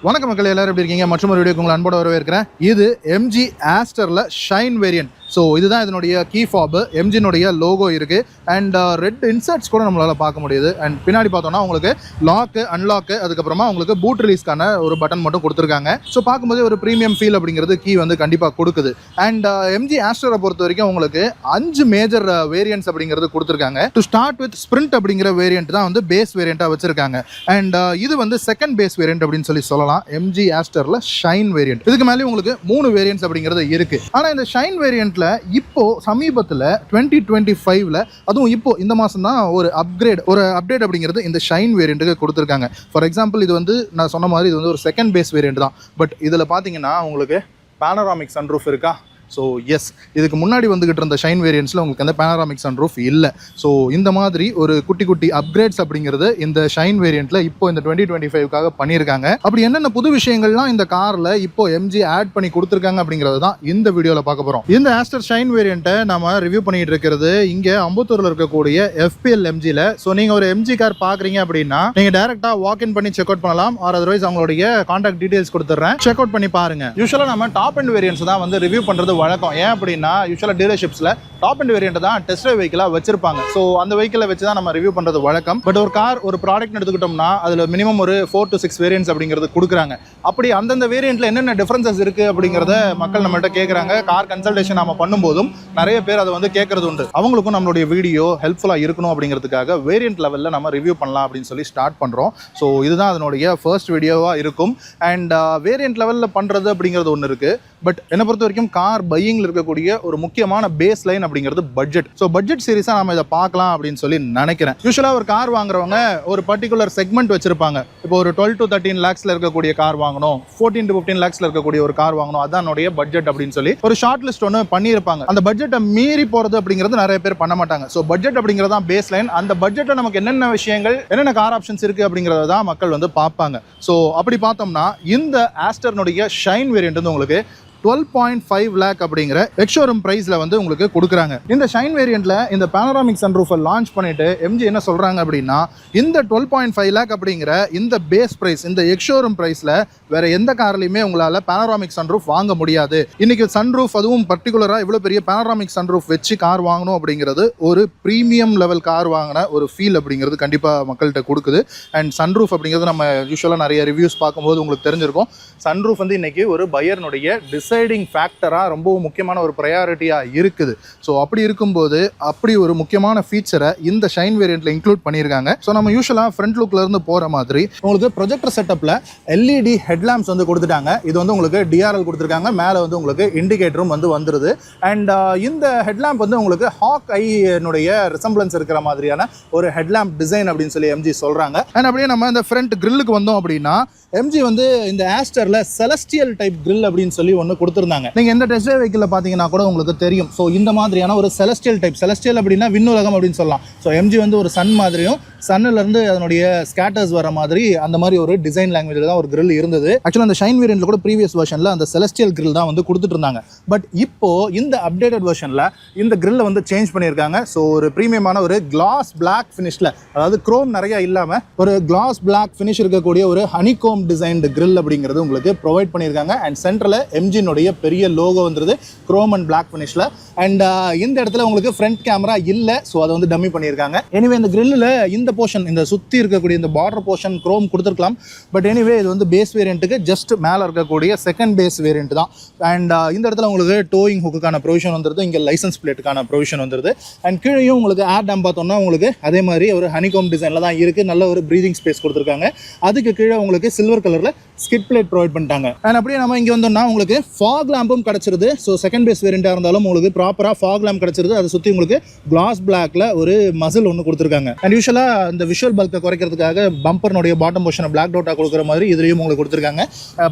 வணக்கம் மக்கள், எல்லாரும் எப்படி இருக்கீங்க? மற்றும் ஒரு வீடியோக்கு உங்களை அன்போட வரவேற்கிறேன். இது எம்ஜி ஆஸ்டர்ல ஷைன் வேரியன்ட். ஸோ இதுதான் இதனுடைய கீ ஃபாப். எம்ஜினுடைய லோகோ இருக்கு அண்ட் ரெட் இன்சர்ட்ஸ் கூட நம்மளால பார்க்க முடியுது. அண்ட் பின்னாடி பார்த்தோம்னா உங்களுக்கு லாக்கு, அன்லாக்கு, அதுக்கப்புறமா உங்களுக்கு பூட் ரிலீஸ்க்கான ஒரு பட்டன் மட்டும் கொடுத்துருக்காங்க. ஸோ பார்க்கும்போது ஒரு ப்ரீமியம் ஃபீல் அப்படிங்கிறது கீ வந்து கண்டிப்பாக கொடுக்குது. அண்ட் எம்ஜி ஆஸ்டரை பொறுத்த வரைக்கும் உங்களுக்கு 5 மேஜர் வேரியன்ட்ஸ் அப்படிங்கிறது கொடுத்துருக்காங்க. டு ஸ்டார்ட் வித் ஸ்பிரிண்ட் அப்படிங்கிற வேரியன்ட் தான் வந்து பேஸ் வேரியண்ட்டாக வச்சிருக்காங்க. அண்ட் இது வந்து செகண்ட் பேஸ் வேரியன்ட் அப்படின்னு சொல்லலாம். எம்ஜி ஆஸ்டர்ல ஷைன் வேரியன்ட். இதுக்கு மேலே உங்களுக்கு 3 வேரியன்ட்ஸ் அப்படிங்கிறது இருக்கு. ஆனால் இந்த ஷைன் வேரியன்ட்ல இப்போ சமீபத்தில் 2025ல அதுவும் இப்போ இந்த மாதம் தான் ஒரு அப்டேட் அப்படிங்கிறது இந்த ஷைன் வேரியண்ட்டுக்கு கொடுத்துருக்காங்க. ஃபார் எக்ஸாம்பிள் இது வந்து நான் சொன்ன மாதிரி இது வந்து ஒரு செகண்ட் பேஸ் வேரியண்ட் தான். பட் இதில் பார்த்தீங்கன்னா உங்களுக்கு பேனராமிக் சன்ரூஃப் இருக்கா? ஸோ எஸ், இதுக்கு முன்னாடி வந்துகிட்டு இருந்த ஷைன் வேரியன்ட்ஸில் உங்களுக்கு அந்த பேனராமிக் சன்ரூஃப் இல்லை. ஸோ இந்த மாதிரி ஒரு குட்டி குட்டி அப்கிரேட்ஸ் அப்படிங்கிறது இந்த ஷைன் வேரியண்ட்டில் இப்போ இந்த 2025க்காக பண்ணியிருக்காங்க. அப்படி என்னென்ன புது விஷயங்கள்லாம் இந்த காரில் இப்போ எம்ஜி ஆட் பண்ணி கொடுத்துருக்காங்க அப்படிங்கிறது தான் இந்த வீடியோவில் பார்க்க போகிறோம். இந்த ஆஸ்டர் ஷைன் வேரியண்ட்டை நம்ம ரிவ்யூ பண்ணிட்டு இருக்கிறது இங்கே அம்பத்தூரில் இருக்கக்கூடிய FPL MGல. ஸோ நீங்கள் ஒரு எம்ஜி கார் பார்க்குறீங்க அப்படின்னா நீங்கள் டேரெக்டாக வாக்இன் பண்ணி செக் அவுட் பண்ணலாம். ஆர் அதர்வைஸ் அவங்களுடைய கான்டாக்ட் டீடைல்ஸ் கொடுத்துட்றேன், செக் அவுட் பண்ணி பாருங்க. யூஸ்வலாக நம்ம டாப் அண்ட் வேரியன்ட்ஸ் தான் வந்து ரிவ்யூ பண்ணுறது வழக்கம். ஏன் அப்படின்னா யூஸ்வலாக டீலர்ஷிப்ஸில் டாப் அண்ட் வேரியன்ட் தான் டெஸ்ட் ட்ரைவ் வெஹிக்கிளாக வச்சிருப்பாங்க. ஸோ அந்த வெஹிக்கிளை வச்சு தான் நம்ம ரிவ்யூ பண்ணுறது வழக்கம். பட் ஒரு கார் ஒரு ப்ராடக்ட் எடுத்துக்கிட்டோம்னா அதில் மினிமம் ஒரு 4 to 6 வேரியன்ட்ஸ் அப்படிங்கிறது கொடுக்குறாங்க. அப்படி அந்தந்த வேரியண்ட்டில் என்னென்ன டிஃபரன்சஸ் இருக்குது அப்படிங்கிறத மக்கள் நம்மள்கிட்ட கேட்குறாங்க. கார் கன்சல்டேஷன் நம்ம பண்ணும்போதும் நிறைய பேர் அதை வந்து கேட்கறது உண்டு. அவங்களுக்கும் நம்மளுடைய வீடியோ ஹெல்ப்ஃபுல்லாக இருக்கணும் அப்படிங்கிறதுக்காக வேரியன்ட் லெவலில் நம்ம ரிவ்யூ பண்ணலாம் அப்படின்னு சொல்லி ஸ்டார்ட் பண்ணுறோம். ஸோ இதுதான் அதனுடைய ஃபர்ஸ்ட் வீடியோவாக இருக்கும். அண்ட் வேரியன்ட் லெவலில் பண்ணுறது அப்படிங்கிறது ஒன்று இருக்குது. பட் என்னை பொறுத்த வரைக்கும் கார் பையிங்கில் இருக்கக்கூடிய ஒரு முக்கியமான பேஸ் லைன் அப்படிங்கிறது பட்ஜெட். ஸோ பட்ஜெட் சீரிஸாக நம்ம இதை பார்க்கலாம் அப்படின்னு சொல்லி நினைக்கிறேன். யூஸ்வலாக ஒரு கார் வாங்குறவங்க ஒரு பர்டிகுலர் செக்மெண்ட் வச்சிருப்பாங்க. இப்போ ஒரு 12 to 13 lakhsல இருக்கக்கூடிய கார் வாங்கணும், 14 to 15 lakhsல இருக்கக்கூடிய ஒரு கார் வாங்கணும், அதான் என்னுடைய பட்ஜெட் அப்படின்னு சொல்லி ஒரு ஷார்ட் லிஸ்ட் ஒன்று பண்ணியிருப்பாங்க. அந்த பட்ஜெட்டை மீறி போகிறது அப்படிங்கிறது நிறைய பேர் பண்ண மாட்டாங்க. ஸோ பட்ஜெட் அப்படிங்கிறது தான் பேஸ் லைன். அந்த பட்ஜெட்டில் நமக்கு என்னென்ன விஷயங்கள், என்னென்ன கார் ஆப்ஷன்ஸ் இருக்குது அப்படிங்கிறத தான் மக்கள் வந்து பார்ப்பாங்க. ஸோ அப்படி பார்த்தோம்னா இந்த ஆஸ்டர்னுடைய ஷைன் வேரியன்ட் வந்து உங்களுக்கு 12.5 lakh அப்படிங்கிற எக்ஸ்ஷோரூம் பிரைஸ்ல வந்து உங்களுக்கு கொடுக்குறாங்க. இந்த ஷைன் வேரியண்ட்ல இந்த பேனராமிக் சன்ரூஃபை லான்ச் பண்ணிட்டு எம்ஜி என்ன சொல்றாங்க அப்படின்னா இந்த 12.5 lakh அப்படிங்கிற இந்த பேஸ் பிரைஸ், இந்த எக்ஸ்ஷோரூம் பிரைஸ்ல வேற எந்த கார்லையுமே உங்களால பேனராமிக் சன்ரூஃப் வாங்க முடியாது. இன்னைக்கு சன்ரூஃப், அதுவும் பர்டிகுலரா இவ்வளவு பெரிய பேனராமிக் சன்ரூஃப் வச்சு கார் வாங்கணும் அப்படிங்கிறது ஒரு ப்ரீமியம் லெவல் கார் வாங்கின ஒரு ஃபீல் அப்படிங்கிறது கண்டிப்பா மக்கள்கிட்ட கொடுக்குது. அண்ட் சன்ரூஃப் அப்படிங்கிறது நம்ம யூஸ்வலா நிறைய ரிவ்யூஸ் பார்க்கும்போது உங்களுக்கு தெரிஞ்சிருக்கும். சன்ரூஃப் வந்து இன்னைக்கு ஒரு பையர்னுடைய டிசைடிங் ஃபேக்டராக ரொம்ப முக்கியமான ஒரு ப்ரையாரிட்டியாக இருக்குது. ஸோ அப்படி இருக்கும்போது அப்படி ஒரு முக்கியமான ஃபீச்சரை இந்த ஷைன் வேரியண்ட்டில் இன்க்ளூட் பண்ணியிருக்காங்க. ஸோ நம்ம யூஸ்வலாக ஃப்ரண்ட் லுக்லேருந்து போகிற மாதிரி உங்களுக்கு ப்ரொஜெக்டர் செட்டப்பில் LED ஹெட்லாம்ப்ஸ் வந்து கொடுத்துட்டாங்க. இது வந்து உங்களுக்கு DRL கொடுத்துருக்காங்க. மேலே வந்து உங்களுக்கு இண்டிகேட்டரும் வந்து வந்துடுது. அண்ட் இந்த ஹெட்லாம்ப் வந்து உங்களுக்கு ஹாக் ஐனுடைய ரிசம்பிளன்ஸ் இருக்கிற மாதிரியான ஒரு ஹெட்லாம்ப் டிசைன் அப்படின்னு சொல்லி எம்ஜி சொல்கிறாங்க. அண்ட் அப்படியே நம்ம இந்த ஃப்ரண்ட் கிரில்லுக்கு வந்தோம் அப்படின்னா எம்ஜி வந்து இந்த ஆஸ்டர்ல செலஸ்டியல் டைப் கிரில் அப்படின்னு சொல்லி ஒன்று கொடுத்துருந்தாங்க. நீங்கள் எந்த டெஸ்ட் ட்ரைவ் வெஹிக்கிளில் பார்த்தீங்கன்னா கூட உங்களுக்கு தெரியும். ஸோ இந்த மாதிரியான ஒரு செலஸ்டியல் அப்படின்னா விண்ணுலகம் அப்படின்னு சொல்லலாம். ஸோ எம்ஜி வந்து ஒரு சன் மாதிரியும் சன்னிலேருந்து அதனுடைய ஸ்கேட்டர்ஸ் வர மாதிரி அந்த மாதிரி ஒரு டிசைன் லாங்குவேஜில் தான் ஒரு கிரில் இருந்தது. ஆக்சுவலாக அந்த ஷைன் வேரியண்ட்ல கூட ப்ரீவியஸ் வெர்ஷனில் அந்த செலஸ்டியல் கிரில் தான் வந்து கொடுத்துட்டு இருந்தாங்க. பட் இப்போ இந்த அப்டேட்டட் வெர்ஷனில் இந்த கிரில்லை வந்து சேஞ்ச் பண்ணியிருக்காங்க. ஸோ ஒரு ப்ரீமியமான ஒரு கிளாஸ் பிளாக் ஃபினிஷில், அதாவது குரோம் நிறைய இல்லாமல் ஒரு கிளாஸ் பிளாக் ஃபினிஷ் இருக்கக்கூடிய ஒரு ஹனிகோம் டிசைன்டு கிரில் அப்படிங்கிறது உங்களுக்கு ப்ரொவைட் பண்ணியிருக்காங்க. அண்ட் சென்டரில் எம்ஜினுடைய பெரிய லோகோ வந்துருது குரோம் அண்ட் பிளாக் ஃபினிஷில். அண்ட் இந்த இடத்துல உங்களுக்கு ஃப்ரண்ட் கேமரா இல்லை, ஸோ அதை வந்து டம்மி பண்ணியிருக்காங்க. எனிவே இந்த கிரில்லில் இந்த போர்ஷன், இந்த சுற்றி இருக்கக்கூடிய இந்த பார்டர் போர்ஷன் குரோம் கொடுத்துருக்கலாம். பட் எனிவே இது வந்து பேஸ் வேரியண்ட்டுக்கு ஜஸ்ட் மேலே இருக்கக்கூடிய செகண்ட் பேஸ் வேரியண்ட் தான். அண்ட் இந்த இடத்துல உங்களுக்கு டோயிங் ஹுக்குக்கான ப்ரொவிஷன் வந்துருது. இங்கே லைசன்ஸ் பிளேட்டுக்கான ப்ரொவிஷன் வந்துருது. அண்ட் கீழேயும் உங்களுக்கு ஏர் டேம் பார்த்தோம்னா உங்களுக்கு அதே மாதிரி ஒரு ஹனிகோம் டிசைனில் தான் இருக்குது. நல்ல ஒரு ப்ரீதிங் ஸ்பேஸ் கொடுத்துருக்காங்க. அதுக்கு கீழே உங்களுக்கு சில்வர் கலரில் ஸ்கிட் பிளேட் ப்ரொவைட் பண்ணிட்டாங்க. அண்ட் அப்படியே நம்ம இங்கே வந்தோம்னா உங்களுக்கு ஃபாக் லேம்பும் கிடச்சிருது. ஸோ செகண்ட் பேஸ் வேரியண்ட்டாக இருந்தாலும் உங்களுக்கு ப்ராப்பராக ஃபாக் லேம்ப் கிடச்சிருது. அதை சுற்றி உங்களுக்கு கிளாஸ் பிளாக்ல ஒரு மசில் ஒன்று கொடுத்துருக்காங்க. அண்ட் யூஸ்வலாக இந்த விஷுவல் பல்கை குறைக்கிறதுக்காக பம்பர்னுடைய பாட்டம் போர்ஷனை பிளாக் டோட்டாக கொடுக்குற மாதிரி இதுலேயும் உங்களுக்கு கொடுத்துருக்காங்க.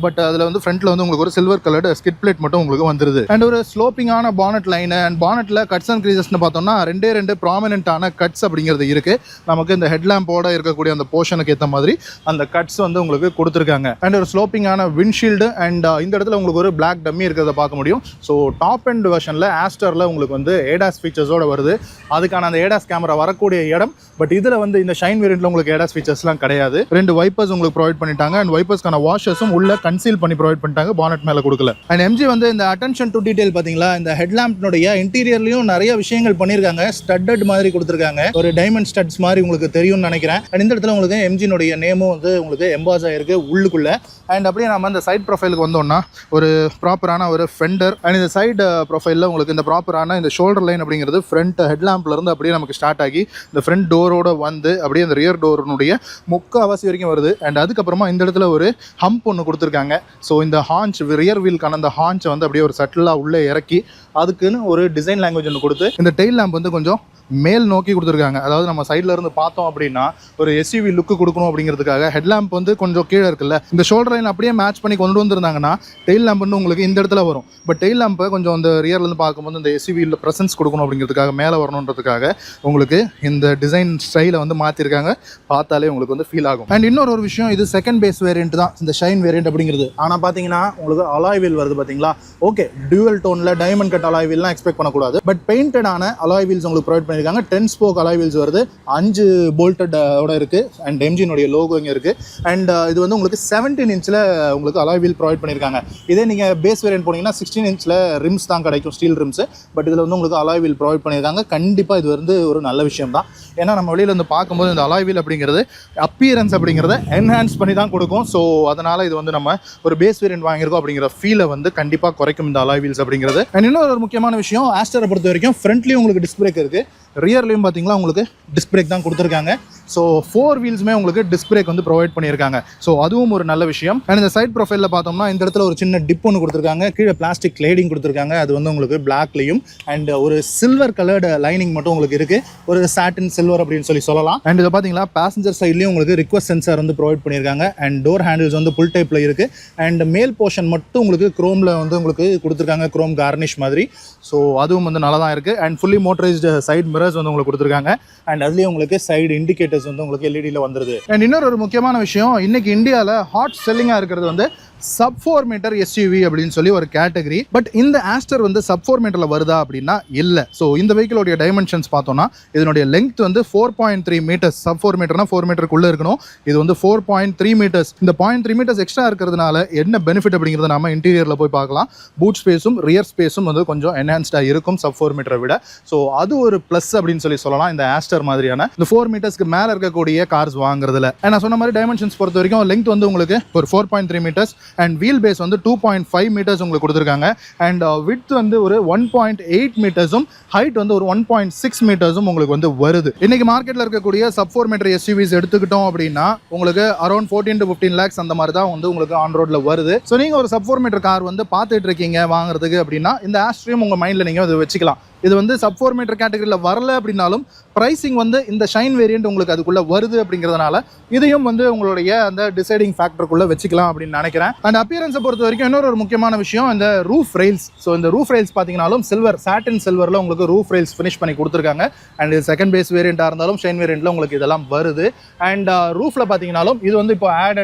பட் அதில் வந்து ஃப்ரண்ட்டில் வந்து உங்களுக்கு ஒரு சில்வர் கலர்டு ஸ்கிட் பிளேட் மட்டும் உங்களுக்கு வந்துருது. அண்ட் ஒரு ஸ்லோப்பிங்கான பானட் லைன். அண்ட் பானட்டில் கட்ஸ் அண்ட் க்ரீசஸ்னு பார்த்தோம்னா ரெண்டு ப்ராமினென்ட்டான கட்ஸ் அப்படிங்கிறது இருக்குது. நமக்கு இந்த ஹெட்லாம்போட இருக்கக்கூடிய அந்த போர்ஷனுக்கு ஏற்ற மாதிரி அந்த கட்ஸ் வந்து உங்களுக்கு கொடுத்துருக்காங்க. அண்ட் ஒரு ஸ்லோப்பிங்கான விண்ட்ஷீல்டு. அண்ட் இந்த இடத்துல உங்களுக்கு ஒரு பிளாக் டம்மி இருக்கிறத பார்க்க முடியும். ஸோ டாப் அண்ட் வெர்ஷனில் ஆஸ்டரில் உங்களுக்கு வந்து ஏடாஸ் ஃபீச்சர்ஸோடு வருது. அதுக்கான அந்த ஏடாஸ் கேமரா வரக்கூடிய இடம் பட் இதில் வந்து இந்த ஷைன் வேரியண்ட்டில் உங்களுக்கு ஏடாஸ் ஃபீச்சர்ஸ்லாம் கிடையாது. 2 வைப்பர்ஸ் உங்களுக்கு ப்ரொவைட் பண்ணிட்டாங்க அண்ட் வைப்பர்ஸ்க்கான வாஷர்ஸும் உள்ள கன்சீல் பண்ணி ப்ரொவைட் பண்ணிட்டாங்க, பானட் மேலே கொடுக்கல. அண்ட் எம்ஜி வந்து இந்த அட்டென்ஷன் டு டீடைல் பார்த்தீங்களா, இந்த ஹெட்லாம்ப்னுடைய இன்டீரியர்லையும் நிறைய விஷயங்கள் பண்ணியிருக்காங்க. ஸ்டட்டட் மாதிரி கொடுத்துருக்காங்க, ஒரு டைமண்ட் ஸ்டட்ஸ் மாதிரி உங்களுக்கு தெரியும்னு நினைக்கிறேன். அண்ட் இந்த இடத்துல உங்களுக்கு எம்ஜினுடைய நேமும் வந்து உங்களுக்கு எம்பாஸ் ஆயிருக்கு உள்ளுக்குள்ள. அண்ட் அப்படியே நம்ம இந்த சைட் ப்ரொஃபைலுக்கு வந்தோம்னா ஒரு ப்ராப்பரான ஒரு ஃபெண்டர் அண்ட் இந்த சைடு ப்ரொஃபைலில் உங்களுக்கு இந்த ப்ராப்பரான இந்த ஷோல்டர் லைன் அப்படிங்கிறது ஃப்ரண்ட் ஹெட்லாம்ப்லேருந்து அப்படியே நமக்கு ஸ்டார்ட் ஆகி இந்த ஃப்ரண்ட் டோரோட வந்து அப்படியே அந்த ரியர் டோரினுடைய முக்கால்வாசி வரைக்கும் வருது. அண்ட் அதுக்கப்புறமா இந்த இடத்துல ஒரு ஹம்ப் ஒன்று கொடுத்துருக்காங்க. ஸோ இந்த ஹான்ச் ரியர் வீல்கான அந்த ஹான்ச்சை வந்து அப்படியே ஒரு சட்டிலாக உள்ளே இறக்கி அதுக்குன்னு ஒரு டிசைன் லாங்குவேஜ் ஒன்று கொடுத்து இந்த டெயில் லேம்ப் வந்து கொஞ்சம் மேல் நோக்கி கொடுத்துருக்காங்க. அதாவது நம்ம சைடில் இருந்து பார்த்தோம் அப்படின்னா ஒரு எஸ்யூவி லுக்கு கொடுக்கணும் அப்படிங்கிறதுக்காக ஹெட்லாம்ப் வந்து கொஞ்சம் கீழே இருக்குல்ல, இந்த ஷோல்டர் லைன் அப்படியே மேட்ச் பண்ணி கொண்டு வந்திருந்தாங்கன்னா டெயில் லேம்ப் வந்து உங்களுக்கு இந்த இடத்துல வரும். பட் டெயில் லேம்பை கொஞ்சம் அந்த ரியர்லேருந்து பார்க்கும்போது இந்த எஸ்யூவியில் ப்ரெசன்ஸ் கொடுக்கணும் அப்படிங்கிறதுக்காக மேலே வரணுன்றதுக்காக உங்களுக்கு இந்த டிசைன் ஸ்டைலை வந்து மாற்றிருக்காங்க. பார்த்தாலே உங்களுக்கு வந்து ஃபீல் ஆகும். அண்ட் இன்னொரு விஷயம், இது செகண்ட் பேஸ் வேரியண்ட் தான் இந்த ஷைன் வேரியண்ட் அப்படிங்கிறது. ஆனால் பார்த்தீங்கன்னா உங்களுக்கு அலாய் வீல் வருது பார்த்தீங்களா. ஓகே, டியூவல் டோனில் டைமண்ட் கட் அலாய் வீல்லாம் எக்ஸ்பெக்ட் பண்ணக்கூடாது. பட் பெயிண்டடான அலாய் வீல்ஸ் உங்களுக்கு ப்ரொவைட் 10 ஸ்போக் அலாய் வீல்ஸ் வருது, 5 போல்டடோட இருக்கு அண்ட் எம்ஜினுடைய லோகோ இங்கே இருக்கு. அண்ட் இது வந்து உங்களுக்கு 17 இன்ச்சில் உங்களுக்கு அலாய் வீல் ப்ரொவைட் பண்ணியிருக்காங்க. இதே நீங்கள் பேஸ் வேரியன்ட் போனீங்கன்னா 16 இன்ச்சில் ரிம்ஸ் தான் கிடைக்கும், ஸ்டீல் ரிம்ஸ். பட் இதில் வந்து உங்களுக்கு அலாய் வீல் ப்ரொவைட் பண்ணியிருக்காங்க. கண்டிப்பாக இது வந்து ஒரு நல்ல விஷயம் தான். ஏன்னா நம்ம வெளியில் வந்து பார்க்கும்போது இந்த அலாய் வீல் அப்படிங்கிறது அப்பியரன்ஸ் அப்படிங்கிறத என்ஹான்ஸ் பண்ணி தான் கொடுக்கும். ஸோ அதனால் இது வந்து நம்ம ஒரு பேஸ் வேரியன்ட் வாங்கியிருக்கோம் அப்படிங்கிற ஃபீலை வந்து கண்டிப்பாக குறைக்கும் இந்த அலாய் வீல்ஸ் அப்படிங்கிறது. அண்ட் இன்னொரு முக்கியமான விஷயம், ஆஸ்டரை பொறுத்த வரைக்கும் ஃப்ரண்ட்லேயும் உங்களுக்கு டிஸ்க் பிரேக் இருக்குது, ரியர்லையும் பார்த்தீங்களா உங்களுக்கு டிஸ்க் பிரேக் தான் கொடுத்துருக்காங்க. ஸோ 4 வீல்ஸுமே உங்களுக்கு டிஸ்க் பிரேக் வந்து ப்ரொவைட் பண்ணியிருக்காங்க. ஸோ அதுவும் ஒரு நல்ல விஷயம். அண்ட் இந்த சைட் ப்ரொஃபைலில் பார்த்தோம்னா இந்த இடத்துல ஒரு சின்ன டிப் ஒன்று கொடுத்துருக்காங்க, கீழே பிளாஸ்டிக் கிளேடிங் கொடுத்துருக்காங்க. அது வந்து உங்களுக்கு பிளாக்லையும் அண்ட் ஒரு சில்வர் கலர்டு லைனிங் மட்டும் உங்களுக்கு இருக்குது, ஒரு சாட்டின் சில்வர் அப்படின்னு சொல்லலாம். அண்ட் இதை பார்த்தீங்களா பேசஞ்சர் சைட்லேயும் உங்களுக்கு ரிக்வஸ்ட் சென்சார் வந்து ப்ரொவைட் பண்ணியிருக்காங்க. அண்ட் டோர் ஹேண்டில்ஸ் வந்து புல் டைப்பில் இருக்குது. அண்ட் மேல் போர்ஷன் மட்டும் உங்களுக்கு குரோமில் வந்து உங்களுக்கு கொடுத்துருக்காங்க, குரோம் கார்னிஷ் மாதிரி. ஸோ அதுவும் வந்து நல்லா தான் இருக்குது. And fully motorised side mirrors வந்து உங்களுக்கு கொடுத்துருக்காங்க. அண்ட் அதுலேயே உங்களுக்கு சைடு இண்டிகேட்டர்ஸ் வந்து உங்களுக்கு எல்இடியில் வந்துருது. அண்ட் இன்னொரு முக்கியமான விஷயம், இன்னைக்கு இந்தியாவில் ஹாட் செல்லிங்காக இருக்கிறது வந்து sub 4 மீட்டர் எஸ்யூவி அப்படின்னு சொல்லி ஒரு கேட்டகரி. பட் இந்த ஆஸ்டர் வந்து sub 4 மீட்டரில் வருதா அப்படின்னா இல்லை. ஸோ இந்த வெஹிக்கிளோடைய டைமென்ஷன்ஸ் பார்த்தோம்னா இதனுடைய லெங்த் வந்து 4.3 மீட்டர்ஸ். sub 4 மீட்டர்னா 4 மீட்டருக்குள்ளே இருக்கணும். இது வந்து 4.3 மீட்டர்ஸ். இந்த 0.3 மீட்டர்ஸ் எக்ஸ்ட்ரா இருக்கிறதுனால என்ன பெனிஃபிட் அப்படிங்கிறத நம்ம இன்டீரியரில் போய் பார்க்கலாம். பூட் ஸ்பேஸும் ரியர் ஸ்பேஸும் வந்து கொஞ்சம் என்ஹான்ஸ்டாக இருக்கும் sub 4 மீட்டரை விட. ஸோ அது ஒரு ப்ளஸ் அப்படின்னு சொல்லலாம் இந்த ஆஸ்டர் மாதிரியான இந்த 4 மீட்டர்ஸ்க்கு மேலே இருக்கக்கூடிய கார்ஸ் வாங்குறதுல. நான் சொன்ன மாதிரி டைமென்ஷன்ஸ் பொறுத்த வரைக்கும் லெங்த் வந்து உங்களுக்கு ஒரு 4.3 மீட்டர்ஸ் அண்ட் வீல் பேஸ் வந்து 2.5 மீட்டர்ஸ் உங்களுக்கு கொடுத்துருக்காங்க. அண்ட் விட்த் வந்து ஒரு 1.8 மீட்டர்ஸும் ஹைட் வந்து ஒரு 1.6 மீட்டர்ஸும் உங்களுக்கு வந்து வருது. இன்னைக்கு மார்க்கெட்டில் இருக்கக்கூடிய sub 4 மீட்டர் எஸ்யூவிஸ் எடுத்துக்கிட்டோம் அப்படின்னா உங்களுக்கு அரௌண்ட் 14 to 15 lakhs அந்த மாதிரி தான் வந்து உங்களுக்கு ஆன் ரோட்ல வருது. ஸோ நீங்கள் ஒரு sub 4 மீட்டர் கார் வந்து பார்த்துட்டு இருக்கீங்க வாங்குறதுக்கு அப்படின்னா இந்த ஆஸ்ட்ரியம் உங்கள் மைண்டில் நீங்கள் அதை வச்சுக்கலாம். இது வந்து sub 4 மீட்டர் கேட்டகரியில் வரல அப்படின்னாலும் ப்ரைஸிங் வந்து இந்த ஷைன் வேரியண்ட் உங்களுக்கு அதுக்குள்ளே வருது அப்படிங்கிறதுனால இதையும் வந்து உங்களுடைய அந்த டிசைடிங் ஃபேக்டருக்குள்ளே வச்சுக்கலாம் அப்படின்னு நினைக்கிறேன். அண்ட் அப்பியரன்ஸை பொறுத்த வரைக்கும் இன்னொரு முக்கியமான விஷயம், இந்த ரூஃப் ரெயில்ஸ். ஸோ இந்த ரூஃப் ரெயில்ஸ் பார்த்தீங்கன்னாலும் சில்வர், சாட்டின் சில்வரில் உங்களுக்கு ரூஃப் ரெயில்ஸ் ஃபினிஷ் பண்ணி கொடுத்துருக்காங்க. அண்ட் இது செகண்ட் பேஸ் வேரியண்ட்டாக இருந்தாலும் ஷைன் வேரியண்ட்டில் உங்களுக்கு இதெல்லாம் வருது. அண்ட் ரூஃபில் பார்த்தீங்கன்னாலும் இது வந்து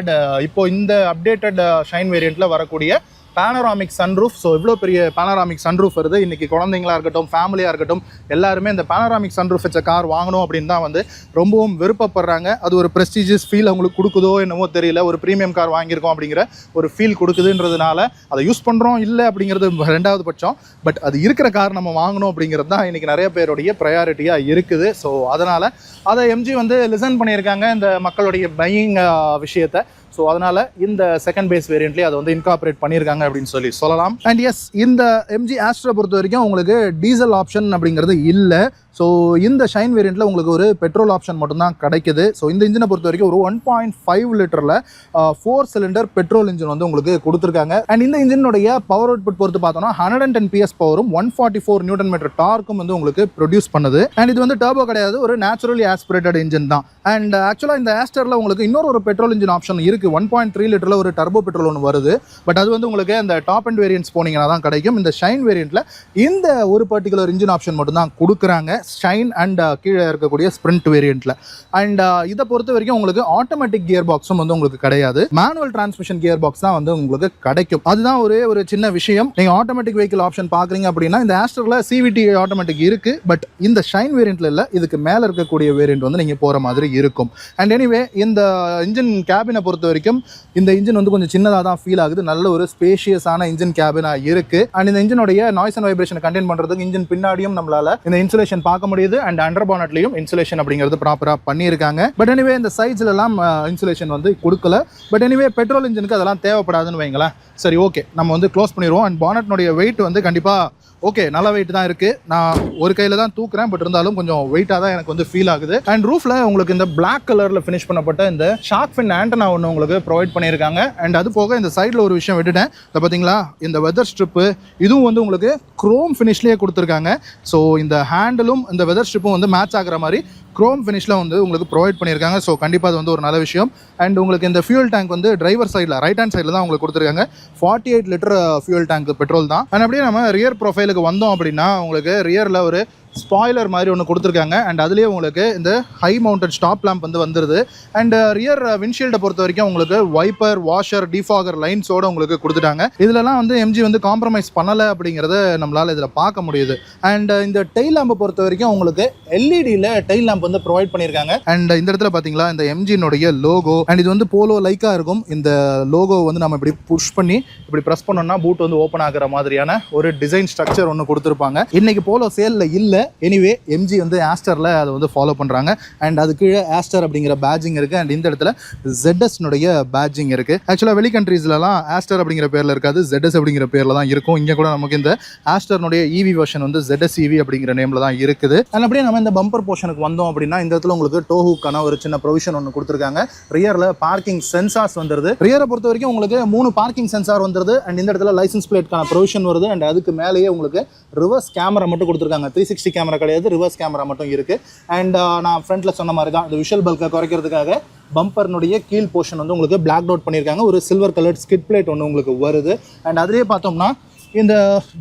இப்போ இந்த அப்டேட்டட் ஷைன் வேரியண்ட்டில் வரக்கூடிய பேனராமிக் சன்ரூஃப். ஸோ இவ்வளோ பெரிய பேனராமிக் சன்ரூஃப் வருது. இன்றைக்கி குழந்தைங்களா இருக்கட்டும், ஃபேமிலியாக இருக்கட்டும், எல்லாருமே இந்த பேனராமிக் சன்ரூஃப் வச்ச கார் வாங்கணும் அப்படின்னு தான் வந்து ரொம்பவும் விருப்பப்படுறாங்க. அது ஒரு ப்ரெஸ்டீஜியஸ் ஃபீல் அவங்களுக்கு கொடுக்குதோ என்னமோ தெரியல. ஒரு ப்ரீமியம் கார் வாங்கியிருக்கோம் அப்படிங்கிற ஒரு ஃபீல் கொடுக்குதுன்றதுனால அதை யூஸ் பண்ணுறோம் இல்லை அப்படிங்கிறது ரெண்டாவது பட்சம். பட் அது இருக்கிற கார் நம்ம வாங்கணும் அப்படிங்கிறது தான் இன்றைக்கி நிறைய பேருடைய ப்ரையாரிட்டியாக இருக்குது. ஸோ அதனால் அதை எம்ஜி வந்து லிசன் பண்ணியிருக்காங்க இந்த மக்களுடைய பையிங் விஷயத்தை. ஸோ அதனால் இந்த செகண்ட் பேஸ் வேரியண்ட்லேயே அதை வந்து இன்கார்பரேட் பண்ணியிருக்காங்க அப்படின்னு சொல்லலாம். அண்ட் எஸ், இந்த எம்ஜி ஆஸ்ட்ரா பொறுத்த வரைக்கும் உங்களுக்கு டீசல் ஆப்ஷன் அப்படிங்கிறது இல்லை. ஸோ இந்த ஷைன் வேரியண்ட்டில் உங்களுக்கு ஒரு பெட்ரோல் ஆப்ஷன் மட்டும்தான் கிடைக்குது. ஸோ இந்த இன்ஜினை பொறுத்த வரைக்கும் ஒரு 1.5 லிட்டரில் 4 சிலிண்டர் பெட்ரோல் இன்ஜின் வந்து உங்களுக்கு கொடுத்துருக்காங்க. அண்ட் இந்த இன்ஜினுடைய பவர் அவுட்புட் பொறுத்து பார்த்தோம்னா 110 PS பவரும் 144 நியூட்டன் மீட்டர் டார்க்கும் வந்து உங்களுக்கு ப்ரொடியூஸ் பண்ணுது. அண்ட் இது வந்து டர்போ கிடையாது, ஒரு நேச்சுரலி ஆஸ்பிரேட்டட் இன்ஜின் தான். அண்ட் ஆக்சுவலாக இந்த ஆஸ்டரில் உங்களுக்கு இன்னொரு பெட்ரோல் இன்ஜின் ஆப்ஷன் இருக்குது. இதுக்கு 1.3 லிட்டரில் ஒரு டர்போ பெட்ரோல் ஒன்று வருது. பட் அது வந்து உங்களுக்கு அந்த டாப் அண்ட் வேரியன்ட்ஸ் போனீங்கன்னா தான் கிடைக்கும். இந்த ஷைன் வேரியண்ட்டில் இந்த ஒரு பர்டிகுலர் இன்ஜின் ஆப்ஷன் மட்டும் தான் கொடுக்குறாங்க, ஷைன் அண்ட் கீழே இருக்கக்கூடிய ஸ்ப்ரிண்ட் வேரியண்ட்டில். அண்ட் இதை பொறுத்த வரைக்கும் உங்களுக்கு ஆட்டோமேட்டிக் கியர் பாக்ஸும் வந்து உங்களுக்கு கிடையாது, மேனுவல் டிரான்ஸ்மிஷன் கியர் பாக்ஸ் தான் வந்து உங்களுக்கு கிடைக்கும். அதுதான் ஒரே ஒரு சின்ன விஷயம். நீங்கள் ஆட்டோமேட்டிக் வெஹிக்கிள் ஆப்ஷன் பார்க்குறீங்க அப்படின்னா இந்த ஆஸ்டரில் CVT ஆட்டோமேட்டிக் இருக்குது, பட் இந்த ஷைன் வேரியண்ட்டில் இல்லை, இதுக்கு மேலே இருக்கக்கூடிய வேரியண்ட் வந்து நீங்கள் போகிற மாதிரி இருக்கும். அண்ட் எனிவே இந்த இன்ஜின் கேபினை பொறுத்த வரைக்கும் இந்த இன்ஜின் வந்து கொஞ்சம் சின்னதாக தான் ஃபீல் ஆகுது, நல்ல ஒரு ஸ்பேஷியஸான இன்ஜின் கேபினாக இருக்குது. அண்ட் இந்த இன்ஜினுடைய நாய்ஸ் அண்ட் வைப்ரேஷனை கண்டெயின் பண்ணுறதுக்கு இன்ஜின் பின்னாடியும் நம்மளால் இந்த இன்சுலேஷன் பார்க்க முடியுது. அண்ட் அண்டர் பானட்லையும் இன்சுலேஷன் அப்படிங்கிறது ப்ராப்பராக பண்ணியிருக்காங்க. பட் எனிவே இந்த சைட்ஸ்லாம் இன்சுலேஷன் வந்து கொடுக்கல. பட் எனிவே பெட்ரோல் இன்ஜினுக்கு அதெல்லாம் தேவைப்படாதுன்னு வைங்களேன். சரி, ஓகே, நம்ம வந்து க்ளோஸ் பண்ணிடுவோம். அண்ட் பானட்னுடைய வெயிட் வந்து கண்டிப்பாக ஓகே, நல்ல வெயிட் தான் இருக்குது. நான் ஒரு கையில் தான் தூக்குறேன், பட் இருந்தாலும் கொஞ்சம் வெயிட்டாக தான் எனக்கு வந்து ஃபீல் ஆகுது. அண்ட் ரூஃபில் உங்களுக்கு இந்த பிளாக் கலரில் ஃபினிஷ் பண்ணப்பட்ட இந்த ஷார்க் ஃபின் ஆண்டனா ஒன்று உங்களுக்கு ப்ரொவைட் பண்ணியிருக்காங்க. அண்ட் அது போக இந்த சைடில் ஒரு விஷயம் விட்டுட்டேன், இதை பார்த்தீங்களா, இந்த வெதர் ஸ்ட்ரிப்பு இதுவும் வந்து உங்களுக்கு குரோம் ஃபினிஷ்லேயே கொடுத்துருக்காங்க. ஸோ இந்த ஹேண்டிலும் இந்த வெதர் ஸ்ட்ரிப்பும் வந்து மேட்ச் ஆகிற மாதிரி குரோம் ஃபினிஷில் வந்து உங்களுக்கு ப்ரொவைட் பண்ணியிருக்காங்க. ஸோ கண்டிப்பாக அது வந்து ஒரு நல்ல விஷயம். அண்ட் உங்களுக்கு இந்த ஃபியூல் டேங்க் வந்து டிரைவர் சைடில் ரைட் ஹேண்ட் சைடில் தான் உங்களுக்கு கொடுத்துருக்காங்க. 48 லிட்டர் ஃபியூல் டேங்க் பெட்ரோல் தான். அண்ட் அப்படியே நம்ம ரியர் ப்ரொஃபைலுக்கு வந்தோம் அப்படின்னா உங்களுக்கு ரியரில் ஒரு ஸ்பாய்லர் மாதிரி ஒன்று கொடுத்துருக்காங்க. அண்ட் அதுலேயே உங்களுக்கு இந்த ஹை மவுண்டட் ஸ்டாப் லேம்ப் வந்து வந்துடுது. அண்ட் ரியர் விண்ட்ஷீல்டை பொறுத்த வரைக்கும் உங்களுக்கு வைப்பர், வாஷர், டிஃபாகர் லைன்ஸோடு உங்களுக்கு கொடுத்துட்டாங்க. இதிலலாம் வந்து MG வந்து காம்ப்ரமைஸ் பண்ணலை அப்படிங்கிறத நம்மளால் இதில் பார்க்க முடியுது. அண்ட் இந்த டெயில் லேம்பை பொறுத்த வரைக்கும் உங்களுக்கு LED-ல டெயில் லேம்ப் வந்து ப்ரொவைட் பண்ணியிருக்காங்க. அண்ட் இந்த இடத்துல பார்த்தீங்களா இந்த MG-னுடைய லோகோ, அண்ட் இது வந்து போலோ லைக்காக இருக்கும். இந்த லோகோ வந்து நம்ம இப்படி புஷ் பண்ணி இப்படி ப்ரெஸ் பண்ணோம்னா பூட் வந்து ஓப்பன் ஆகிற மாதிரியான ஒரு டிசைன் ஸ்ட்ரக்சர் ஒன்று கொடுத்துருப்பாங்க. இன்னைக்கு போலோ சேலில் இல்லை. எனிவே MG வந்து ஆஸ்டரில் அதை வந்து ஃபாலோ பண்ணுறாங்க. அண்ட் அது கீழே ஆஸ்டர் அப்படிங்கிற பேட்ஜிங் இருக்குது. அண்ட் இந்த இடத்துல ZS-னுடைய பேட்ஜிங் இருக்குது. ஆக்சுவலாக வெளி கண்ட்ரீஸ்லலாம் ஆஸ்டர் அப்படிங்கிற பேரில் இருக்காது, ZS அப்படிங்கிற பேரில் தான் இருக்கும். இங்கே கூட நமக்கு இந்த ஆஸ்டர்னுடைய EV வெர்ஷன் வந்து ZS EV அப்படிங்கிற நேமில் தான் இருக்குது. அண்ட் அப்படியே நம்ம இந்த பம்பர் போர்ஷனுக்கு வந்தோம் அப்படின்னா இந்த இடத்துல உங்களுக்கு டோஹுக்கான ஒரு சின்ன ப்ரொவிஷன் ஒன்று கொடுத்துருக்காங்க. ரியரில் பார்க்கிங் சென்சார்ஸ் வந்துடுது. ரியரை பொறுத்த வரைக்கும் உங்களுக்கு 3 பார்க்கிங் சென்சார் வந்துடுது. அண்ட் இந்த இடத்துல லைசன்ஸ் பிளேட்கான ப்ரொவிஷன் வருது. அண்ட் அதுக்கு மேலேயே உங்களுக்கு ரிவர்ஸ் கேமரா மட்டும் கொடுத்துருக்காங்க. 360 கேமரா கிடையாது, ரிவர்ஸ் கேமரா மட்டும் இருக்குது. அண்ட் நான் ஃப்ரண்ட்டில் சொன்ன மாதிரி தான் இந்த விஷுவல் பல்கை குறைக்கிறதுக்காக பம்பர்னுடைய கீழ் போர்ஷன் வந்து உங்களுக்கு பிளாக் அவுட் பண்ணியிருக்காங்க. ஒரு சில்வர் கலர்ட் ஸ்கிட் பிளேட் ஒன்று உங்களுக்கு வருது. அண்ட் அதுலேயே பார்த்தோம்னா இந்த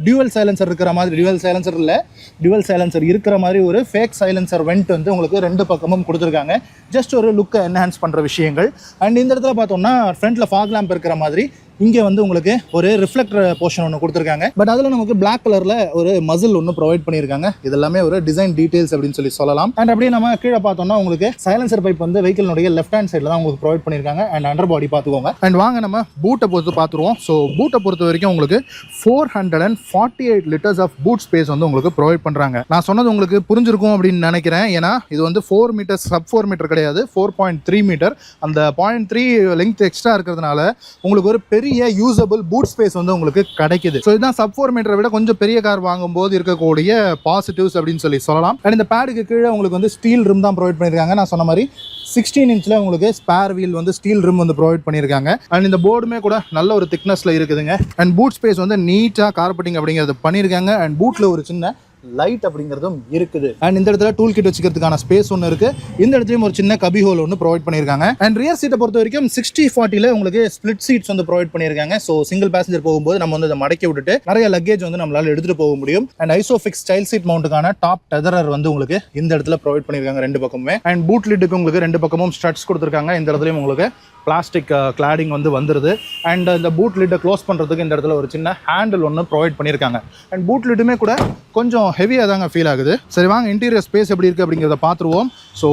டியூவல் சைலன்சர் இருக்கிற மாதிரி, டியூவல் சைலன்சர் இருக்கிற மாதிரி ஒரு ஃபேக் சைலன்சர் வெண்ட் வந்து உங்களுக்கு 2 பக்கமும் கொடுத்துருக்காங்க. ஜஸ்ட் ஒரு லுக்கை என்ஹான்ஸ் பண்ணுற விஷயங்கள். அண்ட் இந்த இடத்துல பார்த்தோம்னா ஃப்ரண்ட்டில் ஃபாக் லேம்ப் இருக்கிற மாதிரி இங்கே வந்து உங்களுக்கு ஒரு ரிஃப்ளெக்டர் போர்ஷன் ஒன்று கொடுத்துருக்காங்க. பட் அதில் நமக்கு பிளாக் கலரில் ஒரு மசில் ஒன்று ப்ரொவைட் பண்ணியிருக்காங்க. இதெல்லாமே ஒரு டிசைன் டீடைல்ஸ் அப்படின்னு சொல்லலாம். அண்ட் அப்படியே நம்ம கீழே பார்த்தோம்னா உங்களுக்கு சைலன்சர் பைப் வந்து வெஹிக்கிளுடைய லெஃப்ட் ஹேண்ட் சைடில் தான் உங்களுக்கு ப்ரொவைட் பண்ணியிருக்காங்க. அண்ட் அண்டர் பாடி பார்த்துக்கோங்க. அண்ட் வாங்க நம்ம பூட்டை பொறுத்து பார்த்துருவோம். ஸோ பூட்டை பொறுத்த வரைக்கும் உங்களுக்கு 448 லிட்டர்ஸ் ஆஃப் பூட் ஸ்பேஸ் வந்து உங்களுக்கு ப்ரொவைட் பண்ணுறாங்க. நான் சொன்னது உங்களுக்கு புரிஞ்சிருக்கும் அப்படின்னு நினைக்கிறேன். ஏன்னா இது வந்து 4 மீட்டர், சப் 4 மீட்டர் கிடையாது, 4.3 மீட்டர். அந்த 0.3 லெங்த் எக்ஸ்ட்ரா இருக்கிறதுனால உங்களுக்கு ஒரு பெரிய யூசபிள் பூட் ஸ்பேஸ் வந்து உங்களுக்கு கிடைக்குது. ஸோ இதுதான் சப் 4 மீட்டரை விட கொஞ்சம் பெரிய கார் வாங்கும்போது இருக்கக்கூடிய பாசிட்டிவ்ஸ் அப்படின்னு சொல்லலாம். அண்ட் இந்த பேடுக்கு கீழே உங்களுக்கு வந்து ஸ்டீல் ரிம் தான் ப்ரொவைட் பண்ணியிருக்காங்க. நான் சொன்ன மாதிரி 16 இன்ச்சில் உங்களுக்கு ஸ்பேர் வீல் வந்து ஸ்டீல் ரிம் வந்து ப்ரொவைட் பண்ணியிருக்காங்க. அண்ட் இந்த போர்டுமே கூட நல்ல ஒரு திக்னஸில் இருக்குதுங்க. அண்ட் பூட் ஸ்பேஸ் வந்து நீட்டாக கார்பெட்டிங் அப்படிங்கிறது பண்ணியிருக்காங்க. அண்ட் பூட்டில் ஒரு சின்ன லைட் அப்படிங்கிறதும் இருக்குது. அண்ட் இந்த இடத்துல டூல் கிட் வச்சுக்கிறதுக்கான ஸ்பேஸ் ஒன்று இருக்கு. இந்த இடத்துலயும் ஒரு சின்ன கபி ஹோல் ஒன்று ப்ரொவைட் பண்ணியிருக்காங்க. அண்ட் ரியர் சீட்டை பொறுத்த வரைக்கும் 60/40 உங்களுக்கு ஸ்பிளிட் சீட்ஸ் வந்து ப்ரொவைட் பண்ணியிருக்காங்க. ஸோ சிங்கிள் பேசஞ்சர் போகும்போது நம்ம வந்து இதை மடக்கி விட்டுட்டு நிறைய லக்கேஜ் வந்து நம்மளால எடுத்துட்டு போக முடியும். அண்ட் ஐசோஃபிக்ஸ் சைல்ட் சீட் மவுண்ட்டுக்கான டாப் டெதரர் வந்து உங்களுக்கு இந்த இடத்துல ப்ரொவைட் பண்ணியிருக்காங்க 2 பக்கமுமே. அண்ட் பூட் லிட்டுக்கு உங்களுக்கு 2 பக்கமும் ஸ்ட்ரட்ஸ் கொடுத்துருக்காங்க. இந்த இடத்துலயும் உங்களுக்கு பிளாஸ்டிக் கிளாடிங் வந்து வந்துடுது. அண்ட் இந்த பூட் லிட்டை க்ளோஸ் பண்ணுறதுக்கு இந்த இடத்துல ஒரு சின்ன ஹேண்டில் ஒன்று ப்ரொவைட் பண்ணியிருக்காங்க. அண்ட் பூட் லிட்டுமே கூட கொஞ்சம் ஹெவியாக தாங்க ஃபீல் ஆகுது. சரி வாங்க இன்டீரியர் ஸ்பேஸ் எப்படி இருக்குது அப்படிங்கிறத பார்த்துருவோம். ஸோ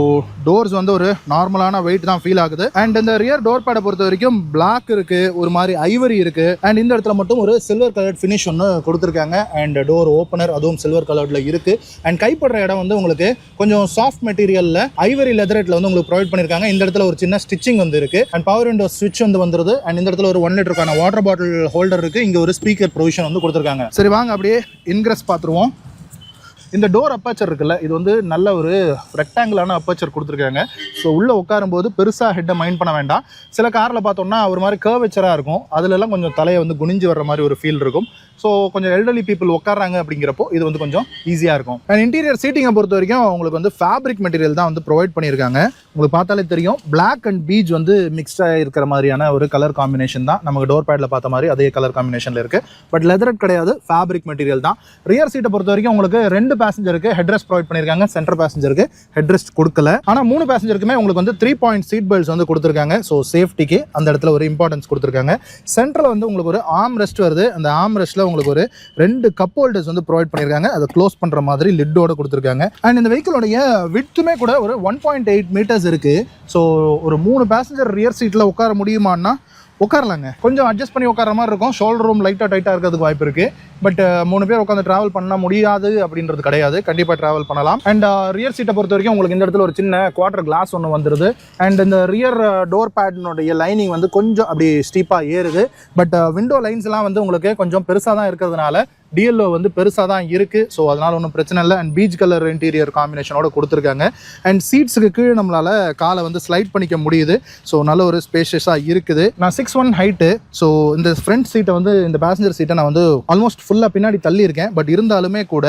டோர்ஸ் வந்து ஒரு நார்மலான வெயிட் தான் ஃபீல் ஆகுது. அண்ட் இந்த ரியர் டோர் பேடை பொறுத்த வரைக்கும் பிளாக் இருக்குது, ஒரு மாதிரி ஐவரி இருக்குது. அண்ட் இந்த இடத்துல மட்டும் ஒரு சில்வர் கலர்ட் ஃபினிஷ் ஒன்று கொடுத்துருக்காங்க. அண்ட் டோர் ஓப்பனர் அதுவும் சில்வர் கலர்டில் இருக்குது. அண்ட் கைப்படுற இடம் வந்து உங்களுக்கு கொஞ்சம் சாஃப்ட் மெட்டீரியலில் ஐவரி லெதரேட்டில் வந்து உங்களுக்கு ப்ரொவைட் பண்ணியிருக்காங்க. இந்த இடத்துல ஒரு சின்ன ஸ்டிச்சிங் வந்து இருக்குது. அண்ட் பவர் விண்டோ ஸ்விட்ச் வந்து வந்துருது. அண்ட் இந்த இடத்துல ஒரு 1 லிட்டருக்கான வாட்டர் பாட்டில் ஹோல்டர் இருக்குது. இங்கே ஒரு ஸ்பீக்கர் ப்ரொவிஷன் வந்து கொடுத்துருக்காங்க. சரி வாங்க அப்படியே இன்கிரஸ் பார்த்துருவோம். இந்த டோர் அப்பேச்சர் இருக்குல்ல, இது வந்து நல்ல ஒரு ரெக்டாங்கிளான அப்பேச்சர் கொடுத்துருக்காங்க. ஸோ உள்ளே உட்காரும்போது பெருசாக ஹெட்டை மைண்ட் பண்ண வேண்டாம். சில காரில் பார்த்தோம்னா ஒரு மாதிரி கர்வேச்சராக இருக்கும், அதுலலாம் கொஞ்சம் தலையை வந்து குனிஞ்சு வர்ற மாதிரி ஒரு ஃபீல் இருக்கும். ஸோ கொஞ்சம் எல்டர்லி பீப்புள் உட்காராங்க அப்படிங்கிறப்போ இது வந்து கொஞ்சம் ஈஸியாக இருக்கும். அண்ட் இன்டீரியர் சீட்டிங்கை பொறுத்த வரைக்கும் உங்களுக்கு வந்து ஃபேப்ரிக் மெட்டீரியல் தான் வந்து ப்ரொவைட் பண்ணியிருக்காங்க. உங்களுக்கு பார்த்தாலே தெரியும், பிளாக் அண்ட் பீச் வந்து மிக்ஸ்டாக இருக்கிற மாதிரியான ஒரு கலர் காம்பினேஷன் தான். நமக்கு டோர் பேடில் பார்த்த மாதிரி அதே கலர் காம்பினேஷனில் இருக்குது. பட் லெதர் கிடையாது, ஃபேப்ரிக் மெட்டீரியல் தான். ரியர் சீட்டை பொறுத்த வரைக்கும் உங்களுக்கு 2 பேசஞ்சருக்கு ஹெட்ரெஸ்ட் ப்ரொவைட் பண்ணியிருக்காங்க. சென்டர் பேசஞ்சருக்கு ஹெட்ரெஸ்ட் கொடுக்கல. ஆனால் 3 பேசஞ்சருக்குமே உங்களுக்கு வந்து 3 பாயிண்ட் சீட் பெல்ட்ஸ் வந்து கொடுத்துருக்காங்க. ஸோ சேஃப்டிக்கு அந்த இடத்துல ஒரு இம்பார்ட்டன்ஸ் கொடுத்துருக்காங்க. சென்டரில் வந்து உங்களுக்கு ஒரு ஆர்ம் ரெஸ்ட் வருது. அந்த ஆர்ம் ரெஸ்ட்டில் உங்களுக்கு ஒரு 2 கப் ஹோல்டர்ஸ் வந்து ப்ரொவைட் பண்ணியிருக்காங்க. அதை க்ளோஸ் பண்ணுற மாதிரி லிட்டோட கொடுத்துருக்காங்க. அண்ட் இந்த வெஹிக்கிளோடைய விட்த்துமே கூட ஒரு 1.8 மீட்டர்ஸ் இருக்குது. ஸோ ஒரு 3 பேசஞ்சர் ரியர் சீட்டில் உட்கார முடியுமான்னா உட்காரலாங்க. கொஞ்சம் அட்ஜஸ்ட் பண்ணி உட்கார மாதிரி இருக்கும். ஷோல்டர் ரூம் லைட்டாக டைட்டாக இருக்கிறதுக்கு வாய்ப்பு இருக்குது. பட் 3 பேர் உட்காந்து ட்ராவல் பண்ண முடியாது அப்படின்றது கிடையாது, கண்டிப்பாக ட்ராவல் பண்ணலாம். அண்ட் ரியர் சீட்டை பொறுத்த வரைக்கும் உங்களுக்கு இந்த இடத்துல ஒரு சின்ன குவார்டர் கிளாஸ் ஒன்று வந்துடுது. அண்ட் இந்த ரியர் டோர் பேடினுடைய லைனிங் வந்து கொஞ்சம் அப்படி ஸ்டீப்பாக ஏறுது. பட் விண்டோ லைன்ஸ்லாம் வந்து உங்களுக்கு கொஞ்சம் பெருசாக தான் இருக்கிறதுனால டிஎல்ஓ வந்து பெருசாக தான் இருக்குது. ஸோ அதனால் ஒன்றும் பிரச்சனை இல்லை. அண்ட் பீச் கலர் இன்டீரியர் காம்பினேஷனோட கொடுத்துருக்காங்க. அண்ட் சீட்ஸுக்கு கீழே நம்மளால் காலை வந்து ஸ்லைட் பண்ணிக்க முடியுது. ஸோ நல்ல ஒரு ஸ்பேஷியஸாக இருக்குது. நான் 6'1" ஹைட்டு. ஸோ இந்த ஃப்ரண்ட் சீட்டை வந்து இந்த பேசஞ்சர் சீட்டை நான் வந்து ஆல்மோஸ்ட் ஃபுல்லாக பின்னாடி தள்ளி இருக்கேன். பட் இருந்தாலுமே கூட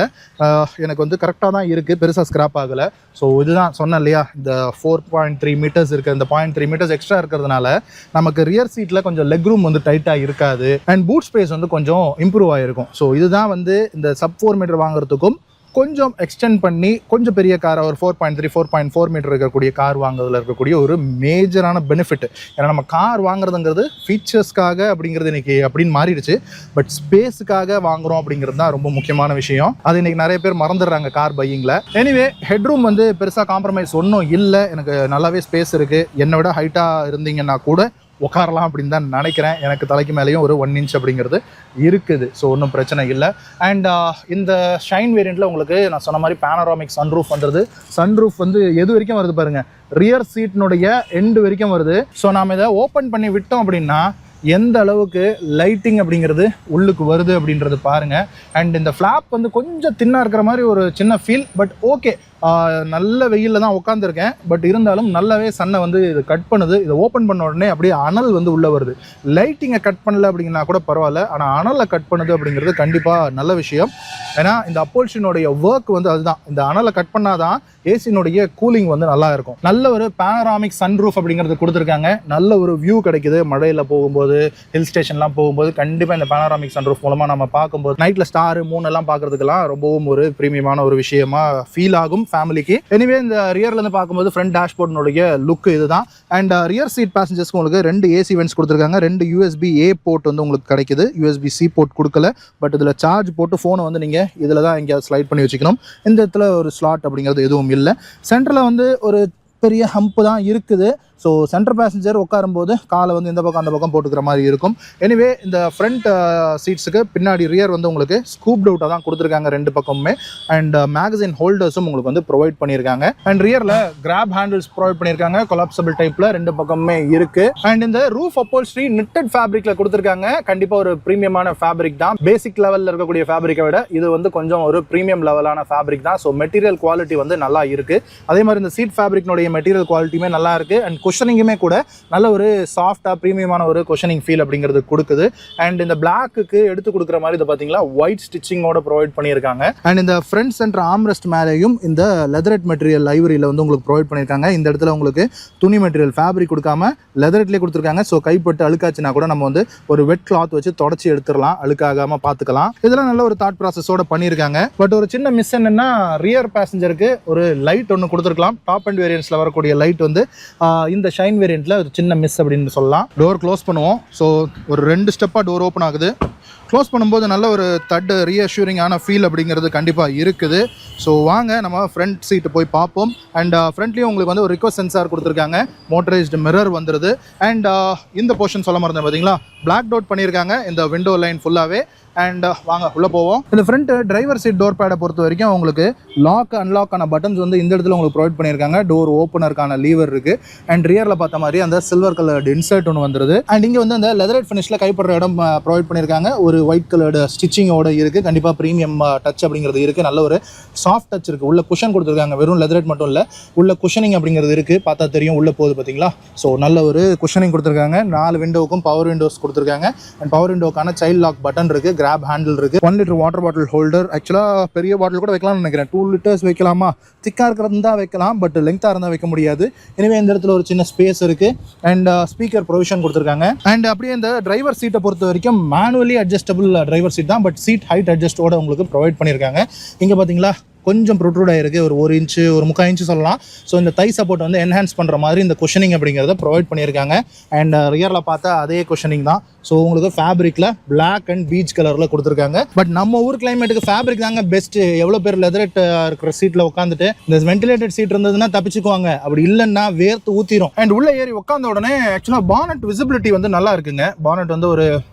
எனக்கு வந்து கரெக்டாக தான் இருக்குது, பெருசாக ஸ்க்ராப் ஆகலை. ஸோ இதுதான் சொன்னேன் இல்லையா, இந்த 4.3 மீட்டர்ஸ் இருக்குது. இந்த 0.3 மீட்டர்ஸ் எக்ஸ்ட்ரா இருக்கிறதுனால நமக்கு ரியர் சீட்டில் கொஞ்சம் லெக் ரூம் வந்து டைட்டாக இருக்காது. அண்ட் பூட் ஸ்பேஸ் வந்து கொஞ்சம் இம்ப்ரூவ் ஆகிருக்கும். ஸோ இதுதான் வந்து இந்த சப் 4 மீட்டர் வாங்குறதுக்கும் கொஞ்சம் எக்ஸ்டெண்ட் பண்ணி கொஞ்சம் பெரிய காரை ஒரு 4.3 4.4 மீட்டர் இருக்கக்கூடிய கார் வாங்குறதுல இருக்கக்கூடிய ஒரு மேஜரான பெனிஃபிட். ஏன்னா நம்ம கார் வாங்குறதுங்கிறது ஃபீச்சர்ஸ்க்காக அப்படிங்கிறது இன்னைக்கு அப்படின்னு மாறிடுச்சு. பட் ஸ்பேஸுக்காக வாங்குறோம் அப்படிங்கிறது தான் ரொம்ப முக்கியமான விஷயம். அது இன்னைக்கு நிறைய பேர் மறந்துடுறாங்க கார் பையிங்கில். எனிவே ஹெட்ரூம் வந்து பெருசாக காம்ப்ரமைஸ் ஒன்றும் இல்லை. எனக்கு நல்லாவே ஸ்பேஸ் இருக்குது. என்னை விட ஹைட்டாக இருந்தீங்கன்னா கூட உட்காரலாம் அப்படின்னு தான் நினைக்கிறேன். எனக்கு தலைக்கு மேலேயும் ஒரு 1 இன்ச் அப்படிங்கிறது இருக்குது. ஸோ ஒன்றும் பிரச்சனை இல்லை. அண்ட் இந்த ஷைன் வேரியண்ட்டில் உங்களுக்கு நான் சொன்ன மாதிரி பேனராமிக் சன்ரூஃப் வந்துடுது. சன்ரூஃப் வந்து எது வரைக்கும் வருது பாருங்கள், ரியர் சீட்டினுடைய எண்டு வரைக்கும் வருது. ஸோ நாம் இதை ஓப்பன் பண்ணி விட்டோம் அப்படின்னா எந்த அளவுக்கு லைட்டிங் அப்படிங்கிறது உள்ளுக்கு வருது அப்படின்றது பாருங்கள். அண்ட் இந்த ஃப்ளாப் வந்து கொஞ்சம் தின்னாக இருக்கிற மாதிரி ஒரு சின்ன ஃபீல். பட் ஓகே, நல்ல வெயிலில் தான் உட்காந்துருக்கேன். பட் இருந்தாலும் நல்லாவே சன்னை வந்து இது கட் பண்ணுது. இதை ஓப்பன் பண்ண உடனே அப்படியே அனல் வந்து உள்ளே வருது. லைட்டிங்கை கட் பண்ணல அப்படிங்கன்னா கூட பரவாயில்ல, ஆனால் அனலை கட் பண்ணுது அப்படிங்கிறது கண்டிப்பாக நல்ல விஷயம். ஏன்னா இந்த அப்போல்ஷனுடைய ஒர்க் வந்து அதுதான். இந்த அனலை கட் பண்ணாதான் ஏசினுடைய கூலிங் வந்து நல்லா இருக்கும். நல்ல ஒரு பேனராமிக் சன்ரூஃப் அப்படிங்கிறது கொடுத்துருக்காங்க. நல்ல ஒரு வியூ கிடைக்குது. மழையில் போகும்போது, ஹில் ஸ்டேஷன்லாம் போகும்போது கண்டிப்பாக இந்த பேனராமிக் சன்ரூஃப் மூலமாக நம்ம பார்க்கும்போது நைட்டில் ஸ்டார் மூன் எல்லாம் பார்க்கறதுக்கெல்லாம் ரொம்பவும் ஒரு ப்ரீமியமான ஒரு விஷயமா ஃபீல் ஆகும் ஃபேமிலிக்கு. எனிவே இந்த ரியர்லேருந்து பார்க்கும்போது ஃப்ரண்ட் டேஷ்போர்டினுடைய லுக் இதுதான். அண்ட் ரியர் சீட் பேசஞ்சர்ஸ்க்கு உங்களுக்கு 2 ஏசி வென்ட்ஸ் கொடுத்துருக்காங்க. 2 USB-A போர்ட் வந்து உங்களுக்கு கிடைக்குது. USB-C போர்ட் கொடுக்கல. பட் இதில் சார்ஜ் போட்டு ஃபோனை வந்து நீங்கள் இதில் தான் எங்கேயாவது ஸ்லைட் பண்ணி வச்சுக்கணும். இந்த இடத்துல ஒரு ஸ்லாட் அப்படிங்கிறது எதுவும் இல்லை. சென்டரில் வந்து ஒரு பெரிய ஹம்ப் தான் இருக்குது. ஸோ சென்டர் பேசஞ்சர் உட்காரும்போது காலை வந்து இந்த பக்கம் அந்த பக்கம் போட்டுக்கிற மாதிரி இருக்கும். எனிவே இந்த ஃப்ரண்ட் சீட்ஸுக்கு பின்னாடி ரியர் வந்து உங்களுக்கு ஸ்கூப்ட் அவுட்டாக தான் கொடுத்துருக்காங்க 2 பக்கமுமே. அண்ட் மேகசின் ஹோல்டர்ஸும் உங்களுக்கு வந்து ப்ரொவைட் பண்ணியிருக்காங்க. அண்ட் ரியரில் கிராப் ஹேண்டில்ஸ் ப்ரொவைட் பண்ணியிருக்காங்க. கொலாப்சபிள் டைப்பில் 2 பக்கமுமே இருக்குது. அண்ட் இந்த ரூஃப் அப்போல்ஸ்ட்ரி நிட்டட் ஃபேப்ரிக்கில் கொடுத்துருக்காங்க. கண்டிப்பாக ஒரு ப்ரீமியமான ஃபேப்ரிக் தான். பேசிக் லெவலில் இருக்கக்கூடிய ஃபேப்ரிக்கை விட இது வந்து கொஞ்சம் ஒரு ப்ரீமியம் லெவலான ஃபேப்ரிக் தான். ஸோ மெட்டீரியல் குவாலிட்டி வந்து நல்லா இருக்குது. அதே மாதிரி இந்த சீட் ஃபேப்ரிக்னுடைய மெட்டீரியல் குவாலிட்டியுமே நல்லா இருக்குது. அண்ட் குஷனிங்குமே கூட நல்ல ஒரு சாஃப்டாக ப்ரீமியமான ஒரு குஷனிங் ஃபீல் அப்படிங்கிறது கொடுக்குது. அண்ட் இந்த பிளாக்கு எடுத்து கொடுக்குற மாதிரி இதை பார்த்தீங்களா ஒயிட் ஸ்டிச்சிங்கோட ப்ரொவைட் பண்ணியிருக்காங்க. அண்ட் இந்த ஃப்ரண்ட் சென்டர் ஆம்ரெஸ்ட் மேலேயும் இந்த லெதரெட் மெட்டீரியல் லைவரியில் வந்து உங்களுக்கு ப்ரொவைட் பண்ணியிருக்காங்க. இந்த இடத்துல உங்களுக்கு துணி மெட்டீரியல் ஃபேப்ரிக் கொடுக்காம லெதரெட்லேயே கொடுத்துருக்காங்க. ஸோ கைப்பட்டு அழுக்காச்சுன்னா கூட நம்ம வந்து ஒரு வெட் கிளாத் வச்சு தொடச்சி எடுத்துடலாம், அழுக்காகாமல் பார்த்துக்கலாம். இதெல்லாம் நல்ல ஒரு தாட் ப்ராசஸோட பண்ணியிருக்காங்க. பட் ஒரு சின்ன மிஸ் என்னன்னா, ரியர் பேசஞ்சருக்கு ஒரு லைட் ஒன்று கொடுத்துருக்கலாம். டாப் அண்ட் வேரியன்ஸில் வரக்கூடிய லைட் வந்து இந்த ஷைன் வேரியண்ட்டில் ஒரு சின்ன மிஸ் அப்படின்னு சொல்லலாம். டோர் க்ளோஸ் பண்ணுவோம். ஸோ ஒரு 2 ஸ்டெப்பாக டோர் ஓப்பன் ஆகுது. க்ளோஸ் பண்ணும்போது நல்ல ஒரு தட் ரீஅஷ்யூரிங்கான ஃபீல் அப்படிங்கிறது கண்டிப்பாக இருக்குது. ஸோ வாங்க நம்ம ஃப்ரண்ட் சீட்டு போய் பார்ப்போம். அண்ட் ஃப்ரண்ட்லேயும் உங்களுக்கு வந்து ஒரு ரிக்வஸ்ட் சென்சார் கொடுத்துருக்காங்க. மோட்டரைஸ்டு மிரர் வந்துடுது. அண்ட் இந்த போர்ஷன் சொல்ல மறந்தேன் பார்த்தீங்களா, பிளாக் டவுட் பண்ணியிருக்காங்க இந்த விண்டோ லைன் ஃபுல்லாகவே. அண்ட் வாங்க உள்ளே போவோம். இந்த ஃப்ரண்ட் டிரைவர் சீட் டோர் பேடை பொறுத்த வரைக்கும் உங்களுக்கு லாக் அன்லாக்கான பட்டன்ஸ் வந்து இந்த இடத்துல உங்களுக்கு ப்ரொவைட் பண்ணியிருக்காங்க. டோர் ஓப்பனருக்கான லீவர் இருக்குது. அண்ட் ரியரில் பார்த்த மாதிரி அந்த சில்வர் கலர் இன்சர்ட் ஒன்று வந்துருது. அண்ட் இங்கே வந்து அந்த லெதரேட் ஃபினிஷில் கைப்படுற இடம் ப்ரொவைட் பண்ணியிருக்காங்க. ஒரு ஒயிட் கலர்டு ஸ்டிச்சிங்கோட இருக்குது. கண்டிப்பாக ப்ரீமியம் டச் அப்படிங்கிறது இருக்குது. நல்ல ஒரு சாஃப்ட் டச் இருக்குது. உள்ள குஷன் கொடுத்துருக்காங்க, வெறும் லெதரேட் மட்டும் இல்லை, உள்ள குஷனிங் அப்படிங்கிறது இருக்குது. பார்த்தா தெரியும் உள்ளே போகுது பார்த்தீங்களா. ஸோ நல்ல ஒரு குஷனிங் கொடுத்துருக்காங்க. 4 விண்டோவுக்கும் பவர் விண்டோஸ் கொடுத்துருக்காங்க. அண்ட் பவர் விண்டோக்கான சைல்ட் லாக் பட்டன் இருக்குது, கிராப் ஹேண்டில் இருக்குது. 1 லிட்டர் வாட்டர் பாட்டில் ஹோல்டர். ஆக்சுவலாக பெரிய பாட்டில் கூட வைக்கலாம்னு நினைக்கிறேன். 2 லிட்டர்ஸ் வைக்கலாமா, திக்காக இருக்கிறது தான் வைக்கலாம், பட் லெங்க்தாக இருந்தால் வைக்க முடியாது. எனவே இந்த இடத்துல ஒரு சின்ன ஸ்பேஸ் இருக்குது. அண்ட் ஸ்பீக்கர் ப்ரொவிஷன் கொடுத்துருக்காங்க. அண்ட் அப்படியே இந்த டிரைவர் சீட்டை பொறுத்த வரைக்கும் மேனுவலி அட்ஜஸ்டபிள் டிரைவர் சீட் தான், பட் சீட் ஹைட் அட்ஜஸ்டோட உங்களுக்கு ப்ரொவைட் பண்ணியிருக்காங்க. இங்கே பார்த்தீங்களா கொஞ்சம் ப்ரொட்ரூட் ஆகிருக்கு, ஒரு 1 இன்ச்சு ஒரு 3/4 இன்ச்சு சொல்லலாம். ஸோ இந்த தை சப்போர்ட் வந்து என்ஹான்ஸ் பண்ணுற மாதிரி இந்த குஷனிங் அப்படிங்கிறத ப்ரொவைட் பண்ணியிருக்காங்க. அண்ட் ரியரில் பார்த்தா அதே குஷனிங் தான். ஸோ உங்களுக்கு ஃபேப்ரிக்கில் பிளாக் அண்ட் பீச் கலரில் கொடுத்துருக்காங்க. பட் நம்ம ஊர் கிளைமேட்டுக்கு ஃபேப்ரிக் தாங்க பெஸ்ட்டு. எவ்வளோ பேர் லெதரேட் இருக்கிற சீட்டில் உட்காந்துட்டு இந்த வென்டிலேட்டட் சீட் இருந்ததுன்னா தப்பிச்சுக்குவாங்க, அப்படி இல்லைன்னா வேர்த்து ஊற்றிடும். அண்ட் உள்ளே ஏறி உட்காந்த உடனே ஆக்சுவலாக பானட் விசிபிலிட்டி வந்து நல்லா இருக்குங்க. பானட் வந்து ஒரு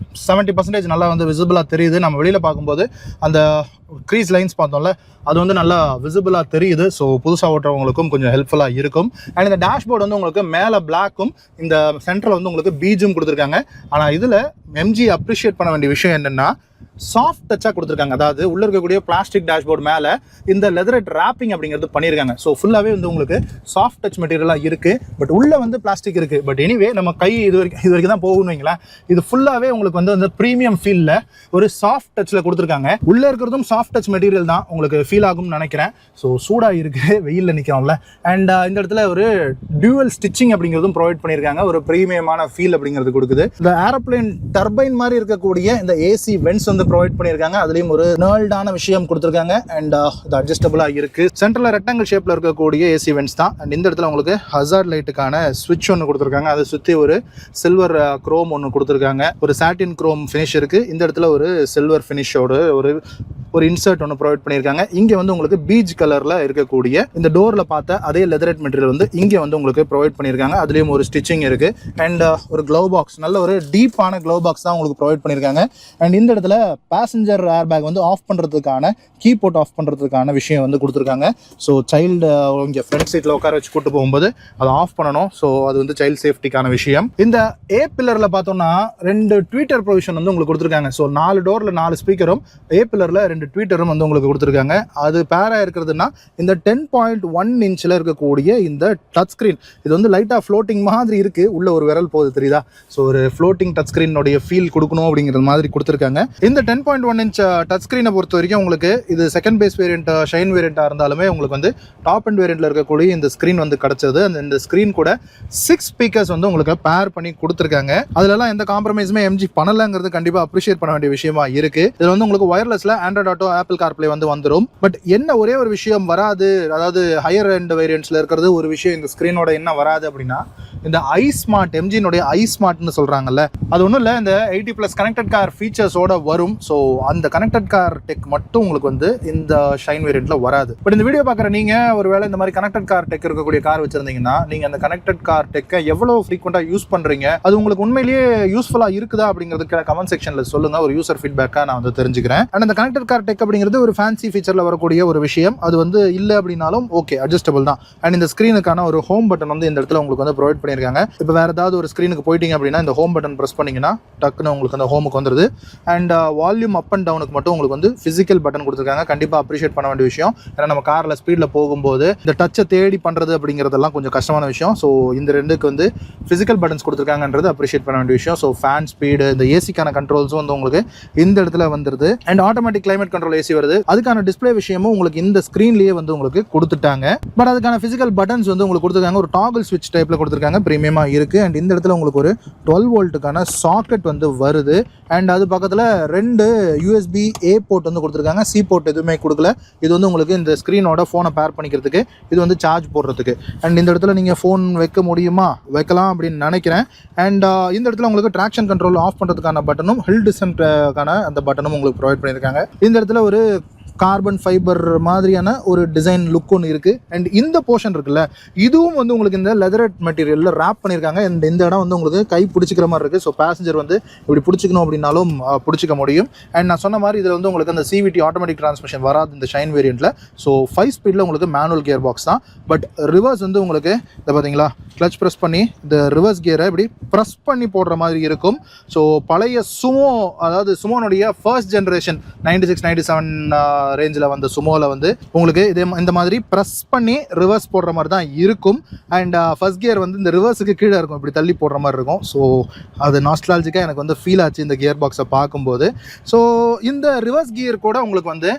70% நல்லா வந்து விசிபிளாக தெரியுது. நம்ம வெளியில் பார்க்கும்போது அந்த க்ரீஸ் லைன்ஸ் பார்த்தோம்ல, அது வந்து நல்லா விசிபிளாக தெரியுது. ஸோ புதுசாக ஓட்டுறவங்களுக்கும் கொஞ்சம் ஹெல்ப்ஃபுல்லாக இருக்கும். அண்ட் இந்த டேஷ்போர்டு வந்து உங்களுக்கு மேலே பிளாக்கும் இந்த சென்டரில் வந்து உங்களுக்கு பீஜும் கொடுத்துருக்காங்க. ஆனால் இதில் எம்ஜி அப்ரிஷியேட் பண்ண வேண்டிய விஷயம் என்னென்னா சாஃப்ட் டச்சாக கொடுத்துருக்காங்க. அதாவது உள்ள இருக்கக்கூடிய பிளாஸ்டிக் டேஷ்போர்டு மேலே இந்த லெதரேட் ராப்பிங் அப்படிங்கிறது பண்ணியிருக்காங்க. ஸோ ஃபுல்லாகவே வந்து உங்களுக்கு சாஃப்ட் டச் மெட்டீரியலாக இருக்குது. பட் உள்ளே வந்து பிளாஸ்டிக் இருக்குது. பட் எனிவே நம்ம கை இது வரைக்கும் தான் போகணும் வைங்களேன். இது ஃபுல்லாகவே உங்களுக்கு வந்து அந்த ப்ரீமியம் ஃபீலில் ஒரு சாஃப்ட் டச்சில் கொடுத்துருக்காங்க. உள்ளே இருக்கிறதும் சாஃப்ட் டச் மெட்டீரியல் தான் உங்களுக்கு ஃபீல் ஆகும்னு நினைக்கிறேன். ஸோ சூடாக இருக்குது, வெயிலில் நிற்கிறோம்ல. அண்ட் இந்த இடத்துல ஒரு டியூவல் ஸ்டிச்சிங் அப்படிங்கிறதும் ப்ரொவைட் பண்ணியிருக்காங்க. ஒரு ப்ரீமியமான ஃபீல் அப்படிங்கிறது கொடுக்குது. இந்த ஏரோப்ளேன் டர்பைன் மாதிரி இருக்கக்கூடிய இந்த ஏசி வென்ட்ஸ் வந்து ப்ரொவைட் பண்ணியிருக்காங்க. அதுலேயும் ஒரு நர்ல்டான விஷயம் கொடுத்துருக்காங்க. அண்ட் இது அட்ஜஸ்டபிளாக இருக்குது. சென்டரில் ரெக்டாங்கிள் ஷேப்பில் இருக்கக்கூடிய ஏசி வென்ட்ஸ் தான். அண்ட் இந்த இடத்துல உங்களுக்கு ஹசார்ட் லைட்டுக்கான ஸ்விட்ச் ஒன்று கொடுத்துருக்காங்க. அதை சுற்றி ஒரு சில்வர் குரோம் ஒன்று கொடுத்துருக்காங்க. ஒரு சாட்டின் குரோம் ஃபினிஷ் இருக்குது. இந்த இடத்துல ஒரு சில்வர் ஃபினிஷோட ஒரு இன்சர்ட் ஒன்று ப்ரொவைட் பண்ணியிருக்காங்க. இங்கே வந்து உங்களுக்கு பீச் கலரில் இருக்கக்கூடிய இந்த டோரில் பார்த்த அதே லெதரேட் மெட்டீரியல் வந்து இங்கே வந்து உங்களுக்கு ப்ரொவைட் பண்ணியிருக்காங்க. அதுலேயும் ஒரு ஸ்டிச்சிங் இருக்குது. அண்ட் ஒரு க்ளவ் பாக்ஸ், நல்ல ஒரு டீப்பான க்ளவ் பாக்ஸ் தான் உங்களுக்கு ப்ரொவைட் பண்ணியிருக்காங்க. அண்ட் இந்த இடத்துல பேசஞ்சர் ஏர் பேக் வந்து ஆஃப் பண்ணுறதுக்கான கீ போட்டு ஆஃப் பண்ணுறதுக்கான விஷயம் வந்து கொடுத்துருக்காங்க. ஸோ சைல்டு இங்கே ஃப்ரண்ட் சீட்டில் உட்கார வச்சு கூட்டு போகும்போது அதை ஆஃப் பண்ணணும். ஸோ அது வந்து சைல்டு சேஃப்டிக்கான விஷயம். இந்த ஏ பில்லரில் பார்த்தோம்னா 2 ட்வீட்டர் ப்ரொவிஷன் வந்து உங்களுக்கு கொடுத்துருக்காங்க. ஸோ 4 டோரில் 4 ஸ்பீக்கரும், ஏ பில்லரில் 2 ட்வீட்டரும் வந்து உங்களுக்கு கொடுத்துருக்காங்க. அது பேராக இருக்கிறதுனா இந்த 10.1 இன்ச்சில் இருக்கக்கூடிய இந்த டச் ஸ்க்ரீன். இது வந்து லைட்டாக ஃப்ளோட்டிங் மாதிரி இருக்குது. உள்ள ஒரு விரல் போகுது தெரியுதா. ஸோ ஒரு ஃப்ளோட்டிங் டச் ஸ்க்ரீனுடைய ஃபீல் கொடுக்கணும் அப்படிங்கிறது மாதிரி கொடுத்துருக்காங்க. இந்த 10.1 இன்ச் டச் ஸ்க்ரீனை பொறுத்த வரைக்கும் உங்களுக்கு இது செகண்ட் பேஸ் வேரியன்ட் ஷைன் வேரியண்ட்டாக இருந்தாலுமே உங்களுக்கு வந்து டாப் அண்ட் வேரியண்ட்டில் இருக்கக்கூடிய இந்த ஸ்க்ரீன் வந்து கிடச்சது. இந்த ஸ்க்ரீன் கூட 6 ஸ்பீக்கர்ஸ் வந்து உங்களுக்கு பேர் பண்ணி கொடுத்துருக்காங்க. அதுலலாம் எந்த காம்ப்ரமைஸுமே எம்ஜி பண்ணலங்கிறது கண்டிப்பாக அப்ரிஷியேட் பண்ண வேண்டிய விஷயமா இருக்குது. இதில் வந்து உங்களுக்கு ஒயர்லெஸில் ஆண்ட்ராய்ட் ஆட்டோ, ஆப்பிள் கார்ப்ளே வந்து வந்துடும். பட் என்ன ஒரே ஒரு விஷயம் வராது, அதாவது ஹையர் எண்ட் வேரியண்ட்ஸில் இருக்கிறது ஒரு விஷயம் இந்த ஸ்க்ரீனோட என்ன வராது அப்படின்னா இந்த ஐ ஸ்மார்ட், எம்ஜினுடைய ஐ ஸ்மார்ட்னு சொல்கிறாங்கல்ல, அது ஒன்றும் இல்லை, இந்த 80+ கனெக்டட் கார் ஃபீச்சர்ஸோட வரும். ஸோ அந்த கனெக்டட் கார் டெக் மட்டும் உங்களுக்கு வந்து இந்த ஷைன் வேரியண்ட்டில் வராது. பட் இந்த வீடியோ பார்க்குற நீங்கள் ஒருவேளை இந்த மாதிரி கனெக்டட் கார் டெக் இருக்கக்கூடிய கார் வச்சுருந்தீங்கன்னா நீங்கள் அந்த கனெக்டட் கார் டெக்கை எவ்வளோ ஃப்ரீக்வெண்ட்டாக யூஸ் பண்ணுறீங்க, அது உங்களுக்கு உண்மையிலேயே யூஸ்ஃபுல்லாக இருக்குதா அப்படிங்கிறதுக்கு கமெண்ட் செக்ஷனில் சொல்லுங்கள். ஒரு யூசர் ஃபீட்பேக்காக நான் வந்து தெரிஞ்சுக்கிறேன். அண்ட் அந்த கனெக்டட் கார் டெக் அப்படிங்கிறது ஒரு ஃபேன்சி ஃபீச்சரில் வரக்கூடிய ஒரு விஷயம். அது வந்து இல்லை அப்படின்னாலும் ஓகே, அட்ஜஸ்டபிள் தான். அண்ட் இந்த ஸ்க்ரீனுக்கான ஒரு ஹோம் பட்டன் வந்து இந்த இடத்துல உங்களுக்கு வந்து ப்ரொவைட் பண்ணியிருக்காங்க. இப்போ வேறு ஏதாவது ஒரு ஸ்க்ரீனுக்கு போயிட்டீங்க அப்படின்னா இந்த ஹோம் பட்டன் ப்ரெஸ் பண்ணிங்கன்னா டக்குன்னு உங்களுக்கு அந்த ஹோமுக்கு வந்துடுது. அண்ட் வால்யூம் அப் அண்ட் டவுனுக்கு மட்டும் உங்களுக்கு வந்து ஃபிசிக்கல் பட்டன் கொடுத்துருக்காங்க. கண்டிப்பாக அப்ரிஷியேட் பண்ண வேண்டிய விஷயம். ஏன்னா நம்ம காரில் ஸ்பீடில் போகும்போது இந்த டச்சை தேடி பண்ணுறது அப்படிங்கிறதெல்லாம் கொஞ்சம் கஷ்டமான விஷயம். ஸோ இந்த ரெண்டுக்கு வந்து ஃபிசிக்கல் பட்டன்ஸ் கொடுத்துருக்காங்கன்றது அப்ரிஷியேட் பண்ண வேண்டிய விஷயம். ஸோ ஃபேன் ஸ்பீடு, இந்த ஏசிக்கான கண்ட்ரோல்ஸும் வந்து உங்களுக்கு இந்த இடத்துல வந்துடுது. And automatic climate control AC வருது. அதுக்கான டிஸ்பிளே விஷயமும் உங்களுக்கு இந்த ஸ்க்ரீன்லேயே வந்து உங்களுக்கு கொடுத்துட்டாங்க. பட் அதுக்கான ஃபிசிக்கல் பட்டன்ஸ் வந்து உங்களுக்கு கொடுத்துருக்காங்க. ஒரு டாகிள் ஸ்விட்ச் டைப்பில் கொடுத்துருக்காங்க. ப்ரீமியமாக இருக்குது. அண்ட் இந்த இடத்துல உங்களுக்கு ஒரு 12 வோல்ட்டுக்கான சாக்கெட் வந்து வருது. அண்ட் அது பக்கத்தில் 2 USB A போர்ட் வந்து கொடுத்துருக்காங்க. C போர்ட் எதுவுமே கொடுக்கல. இது வந்து உங்களுக்கு இந்த ஸ்க்ரீனோட ஃபோனை பேர் பண்ணிக்கிறதுக்கு, இது வந்து சார்ஜ் போடுறதுக்கு. அண்ட் இந்த இடத்துல நீங்கள் ஃபோன் வைக்க முடியுமா, வைக்கலாம் அப்படின்னு நினைக்கிறேன். அண்ட் இந்த இடத்துல உங்களுக்கு ட்ராக்ஷன் கண்ட்ரோல் ஆஃப் பண்ணுறதுக்கான பட்டனும், ஹில் டிசன்ட்கான அந்த பட்டனும் உங்களுக்கு ப்ரொவைட் பண்ணியிருக்காங்க. இந்த இடத்துல ஒரு கார்பன் ஃபைபர் மாதிரியான ஒரு டிசைன் லுக் ஒன்று இருக்குது. அண்ட் இந்த போர்ஷன் இருக்குல்ல, இதுவும் வந்து உங்களுக்கு இந்த லெதரட் மெட்டீரியலில் ரேப் பண்ணியிருக்காங்க. அண்ட் இந்த இடம் வந்து உங்களுக்கு கை பிடிச்சிக்கிற மாதிரி இருக்குது. ஸோ பேசஞ்சர் வந்து இப்படி பிடிச்சிக்கணும் அப்படின்னாலும் பிடிச்சிக்க முடியும். அண்ட் நான் சொன்ன மாதிரி இதில் வந்து உங்களுக்கு அந்த சிவிடி ஆட்டோமேட்டிக் டிரான்ஸ்மிஷன் வராது இந்த ஷைன் வேரியண்ட்டில். ஸோ 5 ஸ்பீடில் உங்களுக்கு மேனுவல் கியர் பாக்ஸ் தான். பட் ரிவர்ஸ் வந்து உங்களுக்கு இதை பார்த்தீங்களா, கிளச் ப்ரெஸ் பண்ணி இந்த ரிவர்ஸ் கியரை இப்படி ப்ரெஸ் பண்ணி போடுற மாதிரி இருக்கும். ஸோ பழைய சுமோ, அதாவது சுமோனுடைய ஃபர்ஸ்ட் ஜென்ரேஷன் 96, 97 ரேஞ்சில் வந்த சுமோவில் வந்து உங்களுக்கு இந்த மாதிரி ப்ரெஸ் பண்ணி ரிவர்ஸ் போடுற மாதிரி தான் இருக்கும். அண்ட் ஃபர்ஸ்ட் கியர் வந்து இந்த ரிவர்ஸுக்கு கீழே இருக்கும், இப்படி தள்ளி போடுற மாதிரி இருக்கும். ஸோ அது நாஸ்டாலஜிக்காக எனக்கு வந்து ஃபீல் ஆச்சு இந்த கியர் பாக்ஸை பார்க்கும்போது. ஸோ இந்த ரிவர்ஸ் கியர் கூட உங்களுக்கு வந்து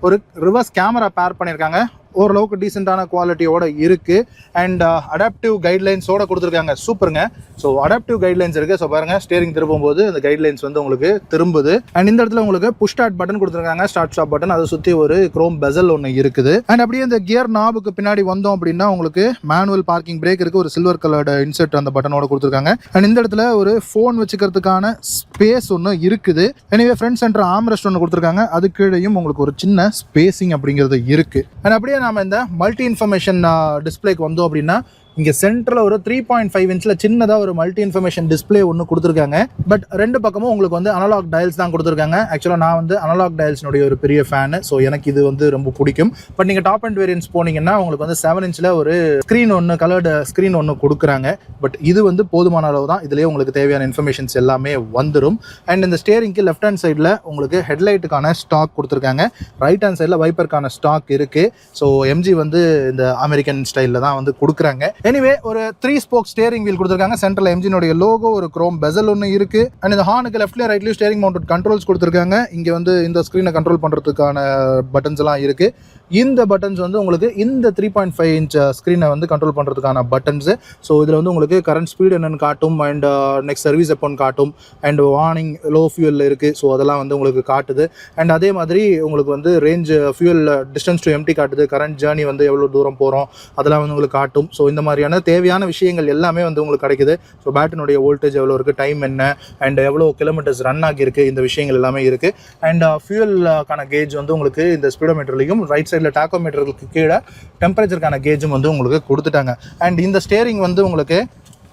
ஒரு ரிவர்ஸ் கேமரா பேர் பண்ணியிருக்காங்க. ஓரளவுக்கு டீசெண்டான குவாலிட்டியோட இருக்குது. அண்ட் அடாப்டிவ் கைட்லைன்ஸோடு கொடுத்துருக்காங்க. சூப்பருங்க. ஸோ அடாப்டிவ் கைட்லைன்ஸ் இருக்குது. ஸோ பாருங்கள், ஸ்டேரிங் திரும்பும்போது அந்த கைட்லைன்ஸ் வந்து உங்களுக்கு திரும்புது. அண்ட் இந்த இடத்துல உங்களுக்கு புஷ் ஸ்டார்ட் பட்டன் கொடுத்துருக்காங்க, ஸ்டார்ட் ஸ்டாப் பட்டன். அதை சுற்றி ஒரு குரோம் பெசல் ஒன்று இருக்குது. அண்ட் அப்படியே இந்த கியர் நாபுக்கு பின்னாடி வந்தோம் அப்படின்னா உங்களுக்கு மேனுவல் பார்க்கிங் பிரேக் இருக்குது. ஒரு சில்வர் கலர்டு இன்செர்ட் அந்த பட்டனோட கொடுத்துருக்காங்க. அண்ட் இந்த இடத்துல ஒரு ஃபோன் வச்சுக்கிறதுக்கான ஸ்பேஸ் ஒன்று இருக்குது. எனவே ஃப்ரண்ட் சென்டர் ஆம்ரெஸ்ட் ஒன்று கொடுத்துருக்காங்க. அது கீழேயும் உங்களுக்கு ஒரு சின்ன ஸ்பேசிங் அப்படிங்கிறது இருக்குது. அண்ட் அப்படியே நாம இந்த மல்டி இன்ஃபர்மேஷன் டிஸ்பிளேக்கு வந்தோம் அப்படின்னா இங்கே சென்டரில் ஒரு 3.5 இன்ச்சில் சின்னதாக ஒரு மல்டி இன்ஃபர்மேஷன் டிஸ்பிளே ஒன்று கொடுத்துருக்காங்க. பட் ரெண்டு பக்கமும் உங்களுக்கு வந்து அனலாக் டயல்ஸ் தான் கொடுத்துருக்காங்க. ஆக்சுவலாக நான் வந்து அனலாக் டயல்ஸ்னுடைய ஒரு பெரிய ஃபேனு. ஸோ எனக்கு இது வந்து ரொம்ப பிடிக்கும். பட் நீங்கள் டாப் அண்ட் வேரியன்ஸ் போனீங்கன்னா உங்களுக்கு வந்து 7 இன்ச்சில் ஒரு ஸ்க்ரீன் ஒன்று, கலர்டு ஸ்க்ரீன் ஒன்று கொடுக்குறாங்க. பட் இது வந்து போதுமான அளவு தான். இதுலேயே உங்களுக்கு தேவையான இன்ஃபர்மேஷன்ஸ் எல்லாமே வந்துடும். அண்ட் இந்த ஸ்டேரிங்க்கு லெஃப்ட் ஹேண்ட் சைடில் உங்களுக்கு ஹெட்லைட்டுக்கான ஸ்டாக் கொடுத்துருக்காங்க. ரைட் ஹேண்ட் சைடில் வைப்பருக்கான ஸ்டாக் இருக்குது. ஸோ எம்ஜி வந்து இந்த அமெரிக்கன் ஸ்டைலில் தான் வந்து கொடுக்குறாங்க. எனிவே ஒரு 3 ஸ்போக் ஸ்டேரிங் வீல் கொடுத்துருக்காங்க. சென்ட்ரல் எம்ஜினுடைய லோகோ, ஒரு குரோம் பெசல் ஒன்று இருக்கு. அண்ட் இந்த ஹார்னுக்கு லெஃப்ட்லயும் ரைட்லயும் ஸ்டேரிங் மவுண்டட் கண்ட்ரோல்ஸ் கொடுத்துருக்காங்க. இங்க வந்து இந்த ஸ்கிரீனை கண்ட்ரோல் பண்றதுக்கான பட்டன்ஸ் எல்லாம் இருக்கு. இந்த பட்டன்ஸ் வந்து உங்களுக்கு இந்த 3.5 இன்ச் ஸ்க்ரீனை வந்து கண்ட்ரோல் பண்ணுறதுக்கான பட்டன்ஸ். ஸோ இதில் வந்து உங்களுக்கு கரண்ட் ஸ்பீடு என்னென்னு காட்டும். அண்ட் நெக்ஸ்ட் சர்வீஸ் எப்போன்னு காட்டும். அண்ட் வார்னிங் லோ ஃபியூலில் இருக்குது. ஸோ அதெல்லாம் வந்து உங்களுக்கு காட்டுது. அண்ட் அதே மாதிரி உங்களுக்கு வந்து range fuel distance to empty காட்டுது. கரண்ட் ஜேர்னி வந்து எவ்வளோ தூரம் போகிறோம் அதெல்லாம் வந்து உங்களுக்கு காட்டும். ஸோ இந்த மாதிரியான தேவையான விஷயங்கள் எல்லாமே வந்து உங்களுக்கு கிடைக்குது. ஸோ பேட்டரினுடைய வோல்டேஜ் எவ்வளோ இருக்குது, டைம் என்ன, அண்ட் எவ்வளோ கிலோமீட்டர்ஸ் ரன் ஆகியிருக்கு, இந்த விஷயங்கள் எல்லாமே இருக்குது. அண்ட் ஃபியூலுக்கான கேஜ் வந்து உங்களுக்கு இந்த ஸ்பீடோமீட்டர்லையும் ரைட் சைடில் டாக்கோமீட்டருக்கு கீழே டெம்பரேச்சருக்கான கேஜும் வந்து உங்களுக்கு கொடுத்துட்டாங்க. அண்ட் இந்த ஸ்டேரிங் வந்து உங்களுக்கு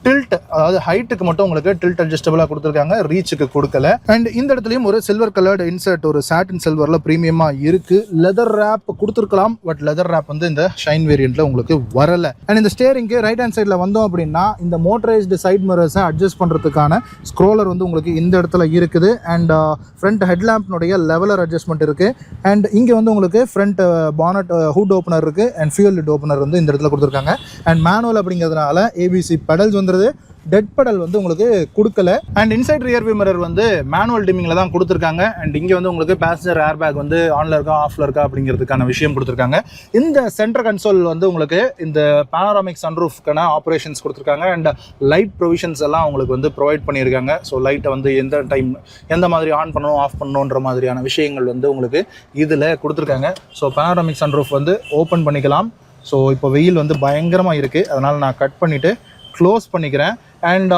டில்ட், அதாவது ஹைட்டுக்கு மட்டும் உங்களுக்கு டில்ட் அட்ஜஸ்டபிளாக கொடுத்துருக்காங்க, ரீச்சுக்கு கொடுக்கல. அண்ட் இந்த இடத்துலையும் ஒரு சில்வர் கலர்டு இன்சர்ட், ஒரு சாட்டின் சில்வரில் ப்ரீமியமாக இருக்குது. லெதர் ரேப் கொடுத்துருக்கலாம், பட் லெதர் ரேப் வந்து இந்த ஷைன் வேரியண்ட்டில் உங்களுக்கு வரலை. அண்ட் இந்த ஸ்டேரிங்க்கு ரைட் ஹேண்ட் சைடில் வந்தோம் அப்படின்னா இந்த மோட்டரைஸ்டு சைட் மிரர்ஸை அட்ஜஸ்ட் பண்ணுறதுக்கான ஸ்க்ரோலர் வந்து உங்களுக்கு இந்த இடத்துல இருக்குது. அண்ட் ஃப்ரண்ட் ஹெட்லாம்ப்னுடைய லெவலர் அட்ஜஸ்ட்மெண்ட் இருக்குது. அண்ட் இங்கே வந்து உங்களுக்கு ஃப்ரண்ட் பானட் ஹூட் ஓப்பனர் இருக்குது. அண்ட் ஃபியூல் லிட் ஓப்பனர் வந்து இந்த இடத்துல கொடுத்துருக்காங்க. அண்ட் மேனுவல் அப்படிங்கிறதுனால ஏபிசி பெடல்ஸ் வந்து டெட் பெடல் வந்து உங்களுக்கு கொடுக்கல. And inside rear view mirror வந்து மேனுவல் டிமிங்கில் தான் கொடுத்துருக்காங்க. அண்ட் இங்கே வந்து உங்களுக்கு பேசஞ்சர் ஏர் பேக் வந்து ஆன்ல இருக்கா ஆஃப்ல இருக்கா அப்படிங்கிறதுக்கான விஷயம் கொடுத்துருக்காங்க. இந்த சென்டர் கன்சோல் வந்து உங்களுக்கு இந்த பேனராமிக் சன்ரூஃப்க்கான ஆப்ரேஷன்ஸ் கொடுத்துருக்காங்க. அண்ட் லைட் ப்ரொவிஷன்ஸ் எல்லாம் உங்களுக்கு வந்து ப்ரொவைட் பண்ணியிருக்காங்க. ஸோ லைட்டை வந்து எந்த டைம் எந்த மாதிரி ஆன் பண்ணணும் ஆஃப் பண்ணணுன்ற மாதிரியான விஷயங்கள் வந்து உங்களுக்கு இதில் கொடுத்துருக்காங்க. ஸோ பேனராமிக் சன்ரூஃப் வந்து ஓப்பன் பண்ணிக்கலாம். ஸோ இப்போ வெயில் வந்து பயங்கரமாக இருக்குது, அதனால் நான் கட் பண்ணிவிட்டு க்ளோஸ் பண்ணிக்கிறேன். அண்ட்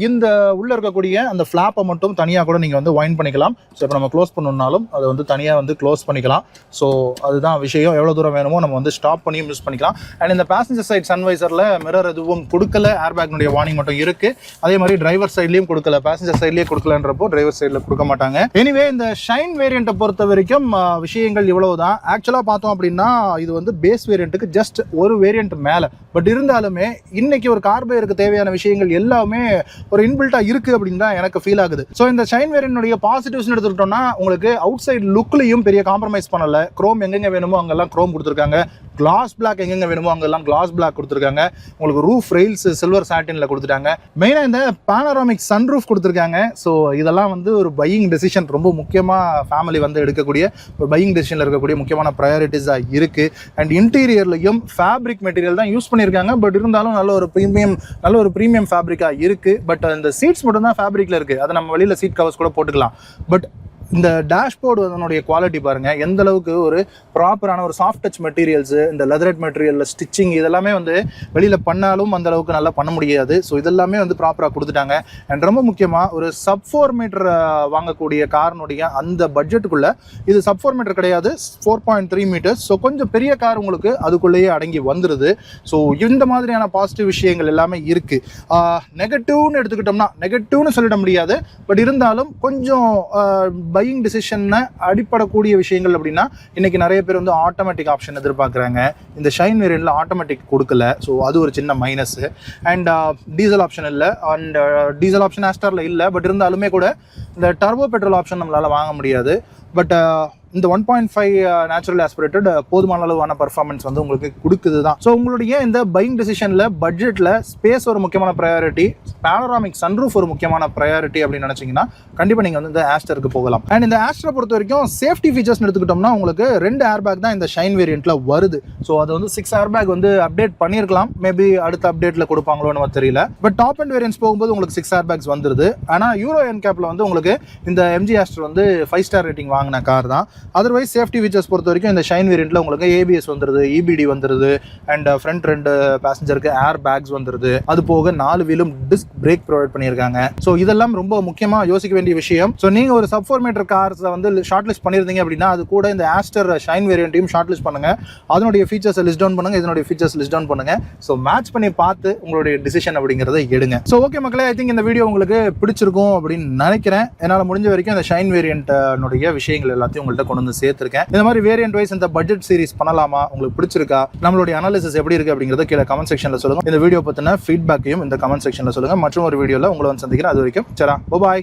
இந்த உள்ளே இருக்கக்கூடிய அந்த ஃப்ளாப்பை மட்டும் தனியாக கூட நீங்கள் வந்து வைண்ட் பண்ணிக்கலாம். ஸோ இப்போ நம்ம க்ளோஸ் பண்ணணுன்னாலும் அதை வந்து தனியாக வந்து க்ளோஸ் பண்ணிக்கலாம். ஸோ அதுதான் விஷயம். எவ்வளோ தூரம் வேணுமோ நம்ம வந்து ஸ்டாப் பண்ணியும் யூஸ் பண்ணிக்கலாம். அண்ட் இந்த பேசஞ்சர் சைட் சன்வைசரில் மிரர் எதுவும் கொடுக்கல, ஏர் பேக்னுடைய வார்னிங் மட்டும் இருக்குது. அதே மாதிரி டிரைவர் சைட்லேயும் கொடுக்கல, பேசஞ்சர் சைட்லேயே கொடுக்கலன்றப்போ டிரைவர் சைடில் கொடுக்க மாட்டாங்க. எனிவே இந்த ஷைன் வேரியண்ட்டை பொறுத்த வரைக்கும் விஷயங்கள் இவ்வளவு தான். ஆக்சுவலாக பார்த்தோம் அப்படின்னா இது வந்து பேஸ் வேரியண்ட்டுக்கு ஜஸ்ட் ஒரு வேரியண்ட் மேலே. பட் இருந்தாலுமே இன்னைக்கு ஒரு கார்பையருக்கு தேவையான விஷயங்கள் எல்லாமே ஒரு இன்பில்ட்டாக இருக்குது அப்படின்னு தான் எனக்கு ஃபீல் ஆகுது. ஸோ இந்த ஷைன் வேரியண்ட்டுடைய பாசிட்டிவ்ஸ் எடுத்துக்கிட்டோம்னா உங்களுக்கு அவுட் சைட் லுக்லையும் பெரிய காம்ப்ரமைஸ் பண்ணல. குரோம் எங்கெங்க வேணுமோ அங்கெல்லாம் குரோம் கொடுத்துருக்காங்க. கிளாஸ் பிளாக் எங்கெங்க வேணுமோ அங்கெல்லாம் கிளாஸ் பிளாக் கொடுத்துருக்காங்க. உங்களுக்கு ரூஃப் ரெயில்ஸ் சில்வர் சாட்டின்ல கொடுத்துட்டாங்க. மெயினாக இந்த பேனராமிக் சன்ரூஃப் கொடுத்துருக்காங்க. ஸோ இதெல்லாம் வந்து ஒரு பையிங் டெசிஷன், ரொம்ப முக்கியமாக ஃபேமிலி வந்து எடுக்கக்கூடிய ஒரு பையிங் டெசிஷனில் இருக்கக்கூடிய முக்கியமான ப்ரையாரிட்டிஸாக இருக்குது. அண்ட் இன்டீரியர்லையும் ஃபேப்ரிக் மெட்டீரியல் தான் யூஸ் பண்ணியிருக்காங்க. பட் இருந்தாலும் நல்ல ஒரு ப்ரீமியம் ஃபேப்ரிக்காக இருக்குது. பட் அந்த சீட்ஸ் மட்டும் தான் ஃபேப்ரிக்கில் இருக்குது. அதை நம்ம வெளியில் சீட் கவர்ஸ் கூட போட்டுக்கலாம். பட் இந்த டேஷ்போர்டு அதனுடைய குவாலிட்டி பாருங்கள் எந்த அளவுக்கு ஒரு ப்ராப்பரான ஒரு சாஃப்ட் டச் மெட்டீரியல்ஸு, இந்த லெதரட் மெட்டீரியலில் ஸ்டிச்சிங் இதெல்லாமே வந்து வெளியில் பண்ணாலும் அந்த அளவுக்கு நல்லா பண்ண முடியாது. ஸோ இதெல்லாமே வந்து ப்ராப்பராக கொடுத்துட்டாங்க. அண்ட் ரொம்ப முக்கியமாக ஒரு சப் 4 மீட்டர் வாங்கக்கூடிய காரினுடைய அந்த பட்ஜெட்டுக்குள்ளே இது சப் 4 மீட்டர் கிடையாது, 4.3 மீட்டர்ஸ். ஸோ கொஞ்சம் பெரிய கார் உங்களுக்கு அதுக்குள்ளேயே அடங்கி வந்துடுது. ஸோ இந்த மாதிரியான பாசிட்டிவ் விஷயங்கள் எல்லாமே இருக்குது. நெகட்டிவ்னு எடுத்துக்கிட்டோம்னா நெகட்டிவ்னு சொல்லிட முடியாது, பட் இருந்தாலும் கொஞ்சம் பையிங் டிசிஷனை அடிப்படக்கூடிய விஷயங்கள் அப்படின்னா இன்னைக்கு நிறைய பேர் வந்து ஆட்டோமேட்டிக் ஆப்ஷன் எதிர்பார்க்குறாங்க. இந்த ஷைன் வேரியண்ட்ல ஆட்டோமேட்டிக் கொடுக்கல. ஸோ அது ஒரு சின்ன மைனஸ். அண்ட் டீசல் ஆப்ஷன் இல்லை, அண்ட் டீசல் ஆப்ஷன் ஆஸ்டாரில் இல்லை. பட் இருந்தாலுமே கூட இந்த டர்போ பெட்ரோல் ஆப்ஷன் நம்மளால் வாங்க முடியாது. பட் இந்த 1.5 நேச்சுரல் ஆஸ்பிரேட்டட் போதுமான அளவான பர்ஃபார்மன்ஸ் வந்து உங்களுக்கு கொடுக்குது தான். ஸோ உங்களுடைய இந்த பையிங் டிசிஷனில் பட்ஜெட்டில் ஸ்பேஸ் ஒரு முக்கியமான ப்ரையாரிட்டி, பேனோராமிக் சன்ரூஃப் ஒரு முக்கியமான ப்ரையாரிட்டி அப்படின்னு நினச்சிங்கன்னா கண்டிப்பாக நீங்கள் வந்து இந்த ஆஸ்டருக்கு போகலாம். அண்ட் இந்த ஆஸ்டரை பொறுத்த வரைக்கும் சேஃப்டி ஃபீச்சர்ஸ் எடுத்துக்கிட்டோம்னா உங்களுக்கு 2 ஏர் பேக் தான் இந்த ஷைன் வேரியண்ட்டில் வருது. ஸோ அது வந்து 6 ஏர் பேக் வந்து அப்டேட் பண்ணியிருக்கலாம், மேபி அடுத்த அப்டேட்டில் கொடுப்பாங்களோன்னு தெரியல. பட் டாப் அண்ட் வேரியன்ஸ் போகும்போது உங்களுக்கு 6 ஏர் பேக்ஸ் வந்துருது. ஆனால் யூரோ என்கேப்பில் வந்து உங்களுக்கு இந்த எம்ஜி ஆஸ்டர் வந்து 5 ஸ்டார் ரேட்டிங் வாங்கின கார் தான். அதர்வைஸ் சேஃப்டி ஃபீச்சர்ஸ் பொறுத்த வரைக்கும் இந்த ஷைன் வேரியண்ட்டில் உங்களுக்கு ஏபிஎஸ் வந்துருது, இபிடி வந்துருது, அண்ட் ஃப்ரண்ட் 2 பேசஞ்சருக்கு ஏர் பேக்ஸ் வந்துருது. அது போக 4 வீலும் டிஸ்க் பிரேக் ப்ரொவைட் பண்ணியிருக்காங்க. ஸோ இதெல்லாம் ரொம்ப முக்கியமாக யோசிக்க வேண்டிய விஷயம். ஸோ நீங்கள் ஒரு சப் 4 மீட்டர் கார்ஸை வந்து ஷார்ட் லிஸ்ட் பண்ணியிருந்தீங்க அப்படின்னா அது கூட இந்த ஆஸ்டர் ஷைன் வேரியண்ட்டையும் ஷார்ட் லிஸ்ட் பண்ணுங்க. அதனுடைய ஃபீச்சர்ஸை லிஸ்ட் டவுன் பண்ணுங்க, இதனுடைய ஃபீச்சர்ஸ் லிஸ்ட் டவுன் பண்ணுங்க. ஸோ மேட்ச் பண்ணி பார்த்து உங்களுடைய டிசிஷன் அப்படிங்கிறத எடுங்க. ஸோ ஓகே மக்களே, ஐ திங்க் இந்த வீடியோ உங்களுக்கு பிடிச்சிருக்கும் அப்படின்னு நினைக்கிறேன். என்னால் முடிஞ்ச வரைக்கும் இந்த ஷைன் வேரியண்ட்னுடைய விஷயங்கள் எல்லாத்தையும் உங்கள்கிட்ட கொண்டு வந்து சேர்த்திருக்கேன். இந்த மாதிரி வேரியன்ட் வைஸ் இந்த பட்ஜெட் சீரிஸ் பண்ணலாமா, உங்களுக்கு பிடிச்சிருக்கா, நம்மளுடைய அனாலிசிஸ் எப்படி இருக்கு அப்படிங்கறத கீழே கமெண்ட் செக்ஷன்ல சொல்லுங்க. இந்த வீடியோ பத்தின ஃபீட்பேக்கையும் இந்த கமெண்ட் செக்ஷன்ல சொல்லுங்க. மற்றும் ஒரு வீடியோல உங்களை வந்து சந்திக்கிறேன். அது வரைக்கும் சரா, பாய்.